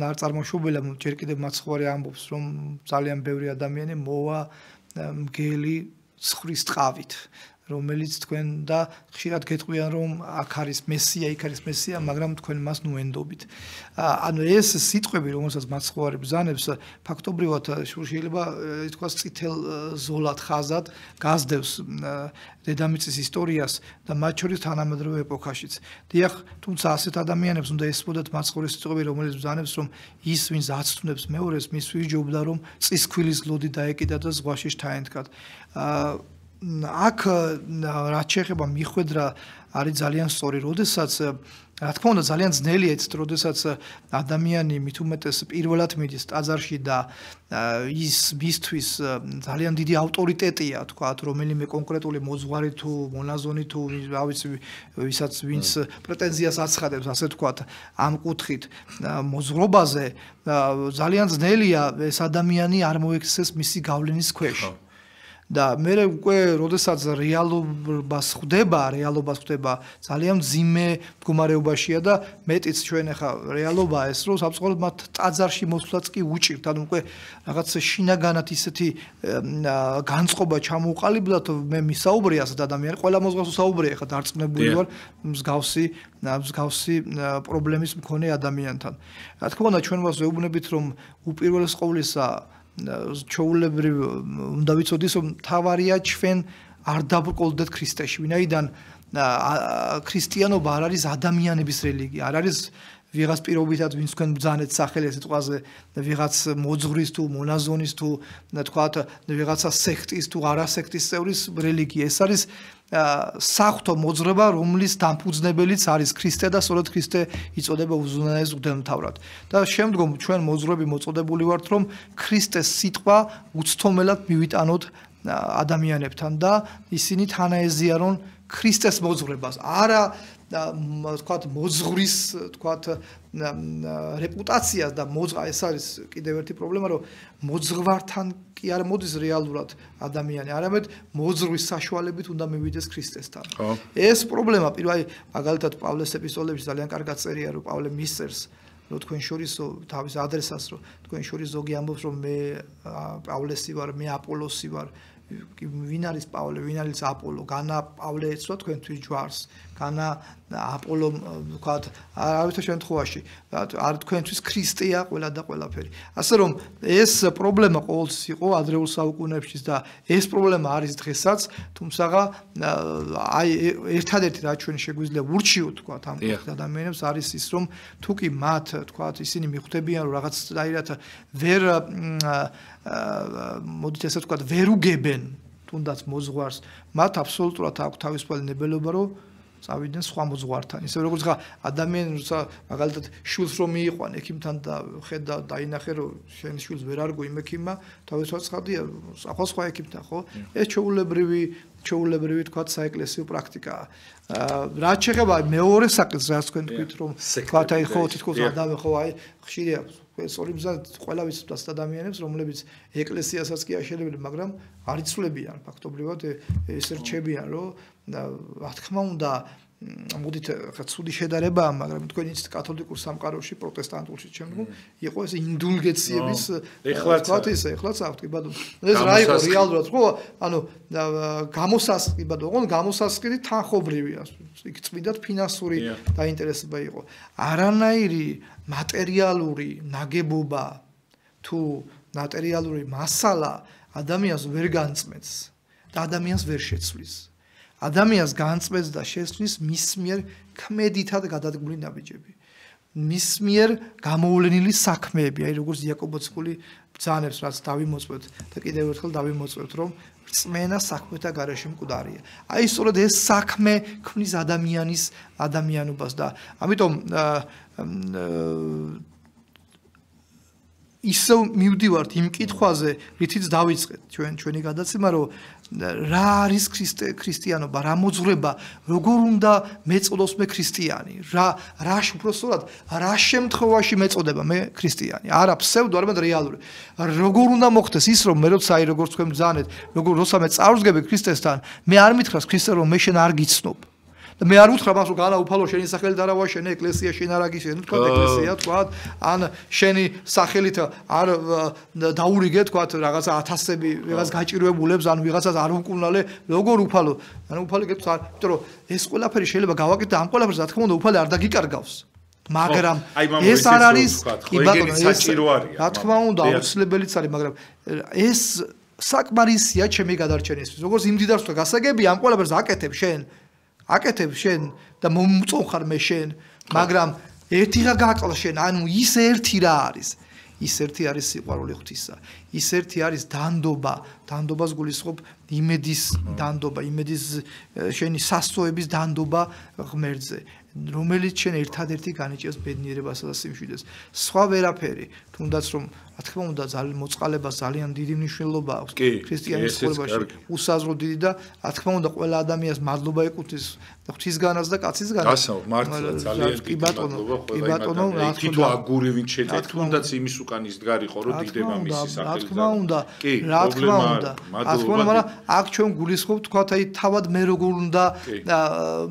არ წარმოშობილა, ჯერ კიდევ მაცხვარი ამბობს, რომ ძალიან ბევრი ადამიანი მოვა მგელი ცხრის ტყავით, რომელიც თქვენ და ხშირად გეტყვიან რომ აქ არის მესია, იქ არის მესია, მაგრამ თქვენ მას ნუ ენდობით. ანუ ეს სიტყვები, რომელსაც მაცხვარი ბრძანებს, ფაქტობრივად შეიძლება ითქვას წითელ ზოლად ხაზად გასდევს დედამიწის ისტორიას და მათ შორის თანამედროვე ეპოქაშიც. დიახ, თუმცა ასეთ ადამიანებს უნდა ესწოდათ მაცხვრის სიტყვები, რომელიც ბრძანებს რომ ის ვინც აცნობს მეორეს, მის ვიჯობდა რომ წისქვილის ლოდი დაეკიდა და ზღვაში შთაენთქათ. აქ რაც შეეხება მიხვედრა არის ძალიან სწორი, როდესაც რა თქმა უნდა ძალიან ძნელია ეს, როდესაც ადამიანი მით უმეტეს პირველად მიდის ტაძარში და ის მისთვის ძალიან დიდი ავტორიტეტია, თქვათ, რომელიმე კონკრეტული მოძღვარი თუ მონაზონი თუ რა ვიცი, ვისაც ვინც პრეტენზიას აცხადებს, ასე თქვათ, ამ კუთხით მოძღვრობაზე, ძალიან ძნელია ეს ადამიანი არ მოექცეს მისი გავლენის ქვეშ. და მე უკვე როდესაც რეალობას ხვდება ძალიან მძიმე მდგომარეობაშია და მეტიც ჩვენ ახლა რეალობაა ეს რომ საფუძვლად მათ ტაძარში მოსვლაც კი უჭირთ, ანუ უკვე რაღაც შინაგანად ისეთი განწყობა ჩამოუყალიბდათ, მე მისაუბრე ასეთ ადამიანს, ყველა მოძღვარს ვსაუბრე ახლა დარწმუნებული ვარ მსგავსი პრობლემის მქონე ადამიანთან. რა თქმა უნდა ჩვენ მას ვეუბნებით რომ უპირველეს ყოვლისა ჩვეულებრივ უნდა ვიცოდეთ რომ თავარია ჩვენ არ დაბრკოლდეთ ქრისტეში ვინაიდან ქრისტიანობა არ არის ადამიანების რელიგია არ არის ვიღაც პირობითად ვინც თქვენ ბრძანეთ სახელი ეს სიტყვაზე ვიღაც მოძღვრის თუ მონაზონის თუ თქვათ ვიღაცა სექტის თუ არასექტის წევრის რელიგია ეს არის საღვთო მოძღვრება რომლის დამფუძნებელიც არის ქრისტე და სწორედ ქრისტე იწოდება უზენაეს მღვდელმთავრად და შემდგომ ჩვენ მოძღვრები მოწოდებული ვართ რომ ქრისტეს სიტყვა უცთომელად მივიტანოთ ადამიანებთან და ისინი თანაეზიარონ ქრისტეს მოძღვრებას არა თქვათ მოძღვრის თქვათ რეპუტაციას და ეს არის კიდევ ერთი პრობლემა რომ მოძღვართან კი არ მოდის რეალურად ადამიანი არამედ მოძღვრის საშუალებით უნდა მივიდეს ქრისტესთან ეს პრობლემა პირველი მაგალითად პავლეს ეპისტოლებში ძალიან კარგად წერია რომ პავლე მისწერს რომ თქვენ შორის თავის ადრესას რომ თქვენ შორის ზოგი ამბობს რომ მე პავლესი ვარ მე აპოლოსი ვარ ვინ არის პავლე ვინ არის აპოლო განა პავლე ეცვა თქვენთვის ჯვარს განა აპოლო ვთქვათ არავითარ შემთხვევაში არ თქვენთვის ქრისტეა ყველა და ყველაფერი ასე რომ ეს პრობლემა ყოველთვის იყო ადრეულ საუკუნეებში და ეს პრობლემა არის დღესაც თუმცა აი ერთადერთი რაც ჩვენ შეგვიძლია ვურჩიოთ ვთქვათ ამ ადამიანებს არის ის რომ თუ კი მათ ვთქვათ ისინი მიხვდებიან რომ რაღაც დაირათ ვერ მოდით ესე ვთქვათ ვერ უგებენ თუნდაც მოძღვარს მათ აბსოლუტურად აქვს თავისუფალი ნებელობა რომ წავიდნენ სხვა მოძღვართან ისე როგორც ხა ადამიანი როცა მაგალითად შვილს რომ მიიყვან ექიმთან და ხედა დაინახე რომ შენ შვილს ვერ არგო იმ ექიმმა თავისუფალ ცხადია სხვა ექიმთან ხო ეს ჩვეულებრივი თქვათ საეკლესიო პრაქტიკაა რაც შეეხება მეორე საკითხს რაც თქვენ თქვით რომ თქვათ აი ხო თითქოს ადამიანი ხო აი ხშირია სწორი მზად ყველა ვიცით ადამიანებს რომლებიც ეკლესიასაც კი აშენებენ მაგრამ არ იცვლებიან ფაქტობრივად ეს რჩებიან რომ რა თქმა უნდა მოდით ხა ცუდი შედარებაა მაგრამ თქვენ იცით კათოლიკურ სამყაროში პროტესტანტულში ჩემგან იყო ეს ინდულგენციების თქვათ ის ეხლაც აქვთ კი ბატონო ეს რა იყო რეალურად ხო ანუ გამოსასყიდი ბატონო გამოსასყიდი თანხობრივია იქ წმინდად ფინანსური დაინტერესება იყო არანაირი მატერიალური ნაგებობა თუ მატერიალური მასალა ადამიანს ვერ განწმენს და ადამიანს ვერ შეცვლის ადამიანს განწმენს და შეცვლის მის მიერ ქმედითად გადადგმული ნაბიჯები მის მიერ გამოვლენილი საქმეები აი როგორც იაკობოცკული ბრძანებს რაც დავიმოწმეთ და კიდევ ერთხელ დავიმოწმეთ რომ რწმენა საქმეთა გარეშე მკვდარია აი სწორედ ეს საქმე ქმნის ადამიანის ადამიანობას და ამიტომ ისევ მივდივართ იმ კითხვაზე, რითიც დავიწყეთ ჩვენი გადაცემა, რომ რა არის ქრისტიანობა, რა მოძღვრება, როგორ უნდა მეწოდოს მე ქრისტიანი, რა უბრალოდ რა შემთხვევაში მეწოდება მე ქრისტიანი, არა ფსევდო, არამედ რეალური. როგორ უნდა მოხდეს ის, რომ მე როცა აი როგორც თქვენ ბრძანეთ, როცა მე წარვსგები ქრისტესთან, მე არ მითხრას ქრისტე რომ მე შენ არ გიცნობ. მე არ უთხრა მას რომ განა უფალო შენი სახელით არა ვაშენე ეკლესია შენ არ აგიშენე თქვა ეკლესია თქვა ან შენი სახელით არ დაურიგე თქვა რაღაცა ათასები ვიღაც გაჭირვებულებს ან ვიღაცას არ უკუნალე როგორ უფალო ანუ უფალი გეტყვი იმიტომ რომ ეს ყველაფერი შეიძლება გავაკეთო ამ ყველაფერს რა თქმა უნდა უფალი არ დაგიკარგავს მაგრამ ეს არ არის კი ბატონო ეს რა თქმა უნდა აუცილებელიც არის მაგრამ ეს საკმარისია ჩემი გადარჩენისთვის როგორც იმდიდარს თუ გასაგები ამ ყველაფერს აკეთებ შენ აკეთებ შენ და მომწონხარ მე შენ მაგრამ ერთი რა გააკლა შენ ანუ ის ერთი რა არის ის ერთი არის სიყვარული ღვთისა ის ერთი არის დანდობას გულისხმობ იმედის დანდობა იმედის შენი სასწოების დანდობა ღმერთზე რომელიც შენ ერთადერთი განიჭებს ბედნიერებასა და სიმშვიდეს სხვა ვერაფერი თუნდაც რომ რა თქმა უნდა ძალიან მოწყალებას ძალიან დიდი მნიშვნელობა აქვს ქრისტიანის ცხოვრებაში უსაზრო დიდი და რა თქმა უნდა ყველა ადამიანს მადლობა ეკუთვნის ღვთისგანაც და კაცისგანაც გასაუბრ მართლა ძალიან დიდი მადლობა ყველა თითო აგური ვინც შეჭეთ თუნდაც იმის უკან ის დგარიყო რომ დიდება მისი სახელით რა თქმა უნდა რა თქმა უნდა მაგრამ აქ ჩვენ გულისხმობთ თქვათ აი თავად მე როგორ უნდა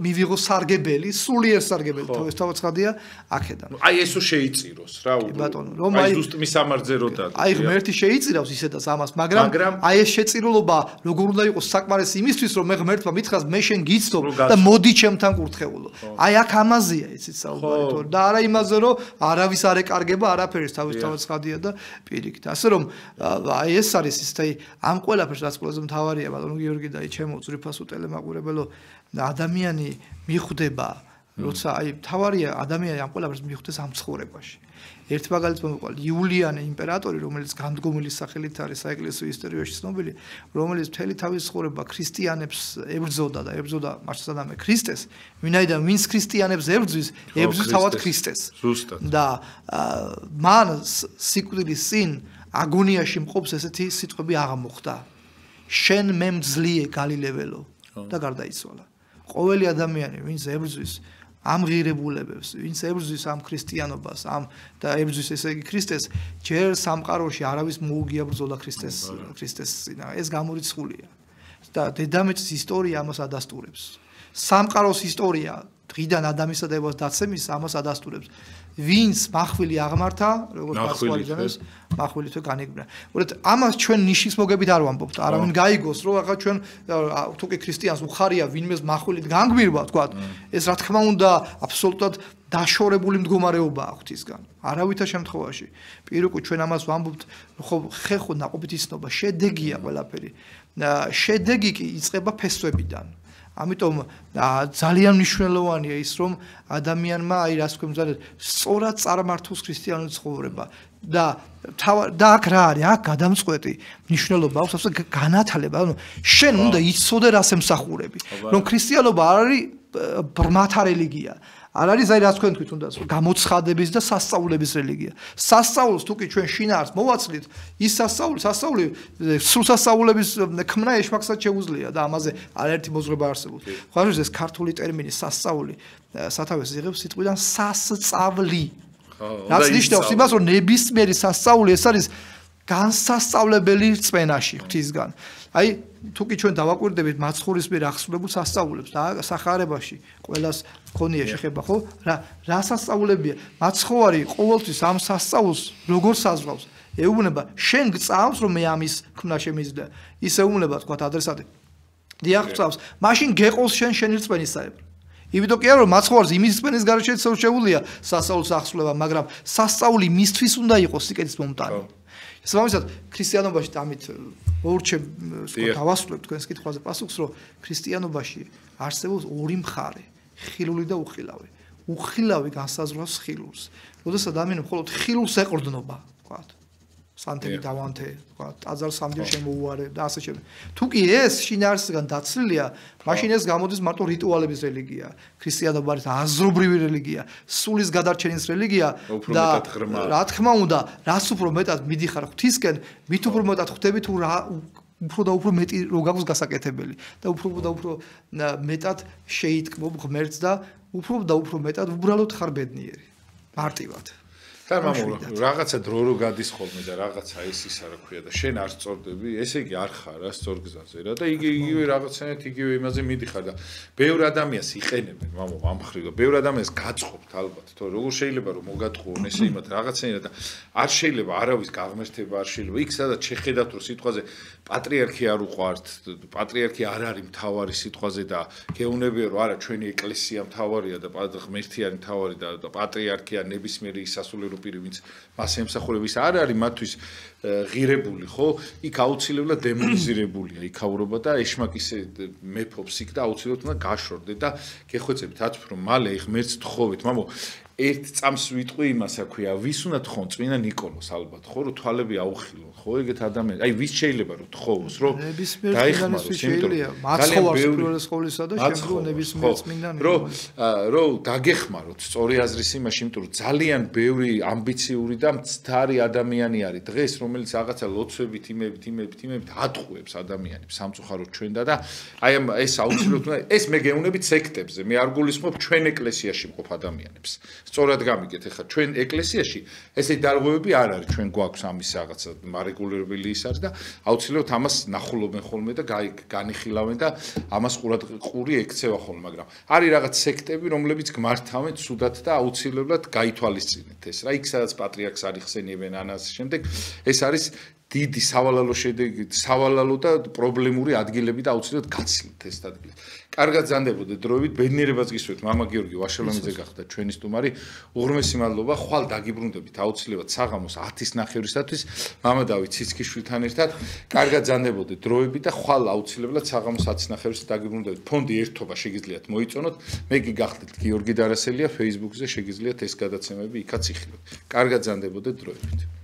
მივიღო სარგებელი, სულიერ სარგებელი, თავად ცხადია აქედან. აი ესო შეიწიროს რა უბრალოდ. აი ზუსტ მისამართზე რო და. აი ღმერთი შეიწირავს ისედაც ამას, მაგრამ აი ეს შეწირულობა როგორ უნდა იყოს საკმარისი იმისთვის რომ მე ღმერთმა მითხრას მე შენ გიცნობ და მოდი ჩემთან კურთხეულო. აი აქ ამაზეა იცით საუბარი თორე და არა იმაზე რომ არავის არ ეკარგება არაფერი თავად ცხადია და პირიქით. ასე რომ აი ეს არის ისეთი ამ ყველაფერს რაც ყველაზე მთავარია ბატონო გიორგი და ჩემო ძვირფასო ტელემაყურებელო ადამიანი მიხვდება როცა აი მთავარია ადამიანი ამ ყველაფერს მიხვდეს ამ ცხოვრებაში. ერთ მაგალითს მომიყვანთ იულიანე იმპერატორი რომელიც განდგომილი სახელით არის საეკლესიო ისტორიაში ცნობილი რომელიც მთელი თავის ცხოვრება ქრისტიანებს ებრძოდა და ებრძოდა მართლაც ქრისტეს ვინაიდან ვინც ქრისტიანებს ებრძვის ებრძვის თავად ქრისტეს და მან სიკვდილის წინ აგონიაში მყოფს ესეთი სიტყვები აღმოხდა შენ მე მძლიე გალილეველო და გარდაიცვალა ყოველი ადამიანი ვინც ებრძვის ამ ღირებულებებს, ვინც ებრძვის ამ ქრისტიანობას, და ებრძვის ესე იგი ქრისტეს, ჯერ სამყაროში არავის მოუგია ბრძოლა ქრისტეს წინა. ეს გამორიცხულია. და დედამიწის ისტორია ამას ადასტურებს. სამყაროს ისტორია დღიდან ადამიანსა და ევას დაცემის ამას ადასტურებს. ვინც מחვილი აღმართა, როგორც პასუხისმგებლობს, מחვილი თუ განეგბნა. უბრალოდ ამას ჩვენ ნიშის მოგებით არ ვამბობთ. არავინ გაიგოს, რომ ახლა ჩვენ თუ კი ქრისტიანს უხარია ვინმეს מחვილით განგმირვა, თქვა. ეს რა თქმა უნდა, აბსოლუტურად დაშორებული მდგომარეობა აქვს ისგან. არავითარ შემთხვევაში. პირუკუ ჩვენ ამას ვამბობთ, ხო ხეხო ნაყოფით იცნობა, შედეგია ყველაფერი. შედეგი კი იწყება ფესვებიდან. ამიტომ ძალიან მნიშვნელოვანია ის რომ ადამიანმა აი რას ქვემზადეთ სწორად წარმართოს ქრისტიანული ცხოვრება და აქ რა არის აქ გადამწყვეტი მნიშვნელობა აქვს ასე განათლება ანუ შენ უნდა იცოდე რას ემსახურები რომ ქრისტიანობა არ არის ბრმათა რელიგია არ არის აი რაც თქვენ თქვით უნდა გამოცხადების და სასწაულების რელიგია. სასწაულს თუ კი ჩვენ შინაარს მოვაცლით, ის სასწაული სრულ სასწაულების ქმნა ეშმაკსაც შეუძლია და ამაზე არაერთი მოძღვრება არსებობს. ხარჯს ეს ქართული ტერმინი სასწაული სათავეს იღებს სიტყვიდან სასწავლი. რაც ნიშნავს იმას რომ ნებისმიერი სასწაული ეს არის განსასწავლებელი რწმენაში ღვთისგან. აი თუ კი ჩვენ დავაკვირდებით მაცხოვრის მიერ აღსრულებულ სასწაულებს და სახარებაში ყველას მქონია შეხება ხო რა სასწაულებია მაცხოვარი ყოველთვის ამ სასწაულს როგორ საზღავს ეუბნება შენ გწავს რომ მე ამის ქმნა შემიძლია ის ეუბნება თქვა ადრესატი დიახწავს მაშინ გეყოლს შენი რწმენისაებრ იმიტომ კი არა რომ მაცხოვარს იმის რწმენის გარეშე შეუძლია სასწაულს აღსრულება მაგრამ სასწაული მისთვის უნდა იყოს სიკეთის მომტანი სამომისად ქრისტიანობაში ამით ორჩე დავასრულებ თქვენს კითხვაზე პასუხს რომ ქრისტიანობაში არსებობს ორი მხარე ხილული და უხილავი უხილავი განსაზღვრავს ხილულს როდესაც ადამიანი მხოლოდ ხილულს ეყრდნობა თქვა სანთები დავანთე თქვა ტაძარს სამდიო შემოუარე და ასე შემდეგ თუ კი ეს შინაარსისგან დაცლილია მაშინ ეს გამოდის მარტო რიტუალების რელიგია ქრისტიანობა არის აზრობრივი რელიგია სულის გადარჩენის რელიგია და რა თქმა უნდა რას უფრო მეტად მიდიხარ ღვთისკენ მით უფრო მეტად ხვდები თუ რა უფრო და უფრო მეტი რო გაქვს გასაკეთებელი და უფრო მეტად შეიტკბობ ღმერთს და უფრო მეტად უბრალოდ ხარ ბედნიერი მარტივად და მამო რაღაცა დრო რო გადის ხოლმე და რაღაცა ის რა ქვია და შენ არ სწორდები ესე იგი არ ხარ რა სწორ გზაზე რა და იგივე რაღაცანაირად იგივე იმაზე მიდიხარ და ბევრ ადამიანს იყენებენ მამო ამ მხრივ და ბევრ ადამიანს გაწყობთ ალბათ თორე როგორ შეიძლება რომ მოგატყუონ ესე იმათ რაღაცანაირად და არ შეიძლება არავის გაღმერთება არ შეიძლება იქ სადაც შეხედავთ რომ სიტყვაზე პატრიარქი არ უყვართ პატრიარქი არ არის მთავარი სიტყვაზე და გეუბნებია რომ არა ჩვენი ეკლესია მთავარია და ღმერთი არის მთავარი და პატრიარქია ნებისმიერი სასულიერო პირი ვინც მას ემსახურებს არ არის მათთვის ღირებული ხო იქ აუცილებლად დემონიზირებულია იქაურობა და ეშმაკის მეფობს იქ და აუცილებლად უნდა გაშორდეთ და გეხვეწებით ათვით რომ მალე ღმერთს თხოვეთ მამო ერთ წამს ვიტყვი იმას აქვია ვის უნდა თხოვონ წმინდა ნიკოლოს ალბათ ხო რომ თვალები აუხილონ ხო ეგეთ ადამიანს აი ვის შეიძლება რომ თხოვოს რომ დაიხმაროს იმიტომ რომ მაცხოვარს პირველ სკოლისა და შემდგომ ნებისმიერ წმინდა ნიკოლოს რომ დაგეხმაროთ სწორი აზრის იმაში იმიტომ რომ ძალიან ბევრი ამბიციური და მცდარი ადამიანი არის დღეს რომელიც რაღაცა ლოცვებით იმებით ატყუებს ადამიანებს სამწუხაროდ ჩვენ და აი ეს აუცილებლად ეს მე გეუბნებით სექტებზე მე არ გულისხმობ ჩვენ ეკლესიაში მყოფ ადამიანებს სწორად გამიგეთ, ეხლა ჩვენ ეკლესიაში ესე დარღვევები არ არის, ჩვენ გვაქვს ამის რაღაცა მარეგულირებული ის არის და აუცილებლად ამას ნახულობენ ხოლმე და განიხილავენ და ამას ყური ექცევა ხოლმე, მაგრამ არის რაღაც სექტები, რომლებიც გმართავენ ცუდად და აუცილებლად გაითვალისწინეთ ეს რა, იქ სადაც პატრიარქს არ იხსენიებენ ანას შემდეგ, ეს არის დიდი სავალალო და პრობლემური ადგილები და აუცილებლად გაცილეთ ეს ადგილი. კარგად ზანდებოდეთ დროებით, ბედნიერებას გისურვებთ, მამა გიორგი ვაშალომიძე გახდა ჩვენი სტუმარი. უღრმესი მადლობა, ხვალ დაგიბრუნდებით აუცილებლად საღამოს 10-ის ნახევრისათვის, მამა დავით ციცქიშვილთან ერთად. კარგად ზანდებოდეთ დროებით და ხვალ აუცილებლად საღამოს 10-ის ნახევრისათვის დაგიბრუნდებით. ფონდი ერთობა შეგიძლიათ მოიწონოთ. მე კი გახდით გიორგი დარასელია Facebook-ზე, შეგიძლიათ ეს გადაცემები იქაც იხილოთ. კარგად ზანდებოდეთ დროებით.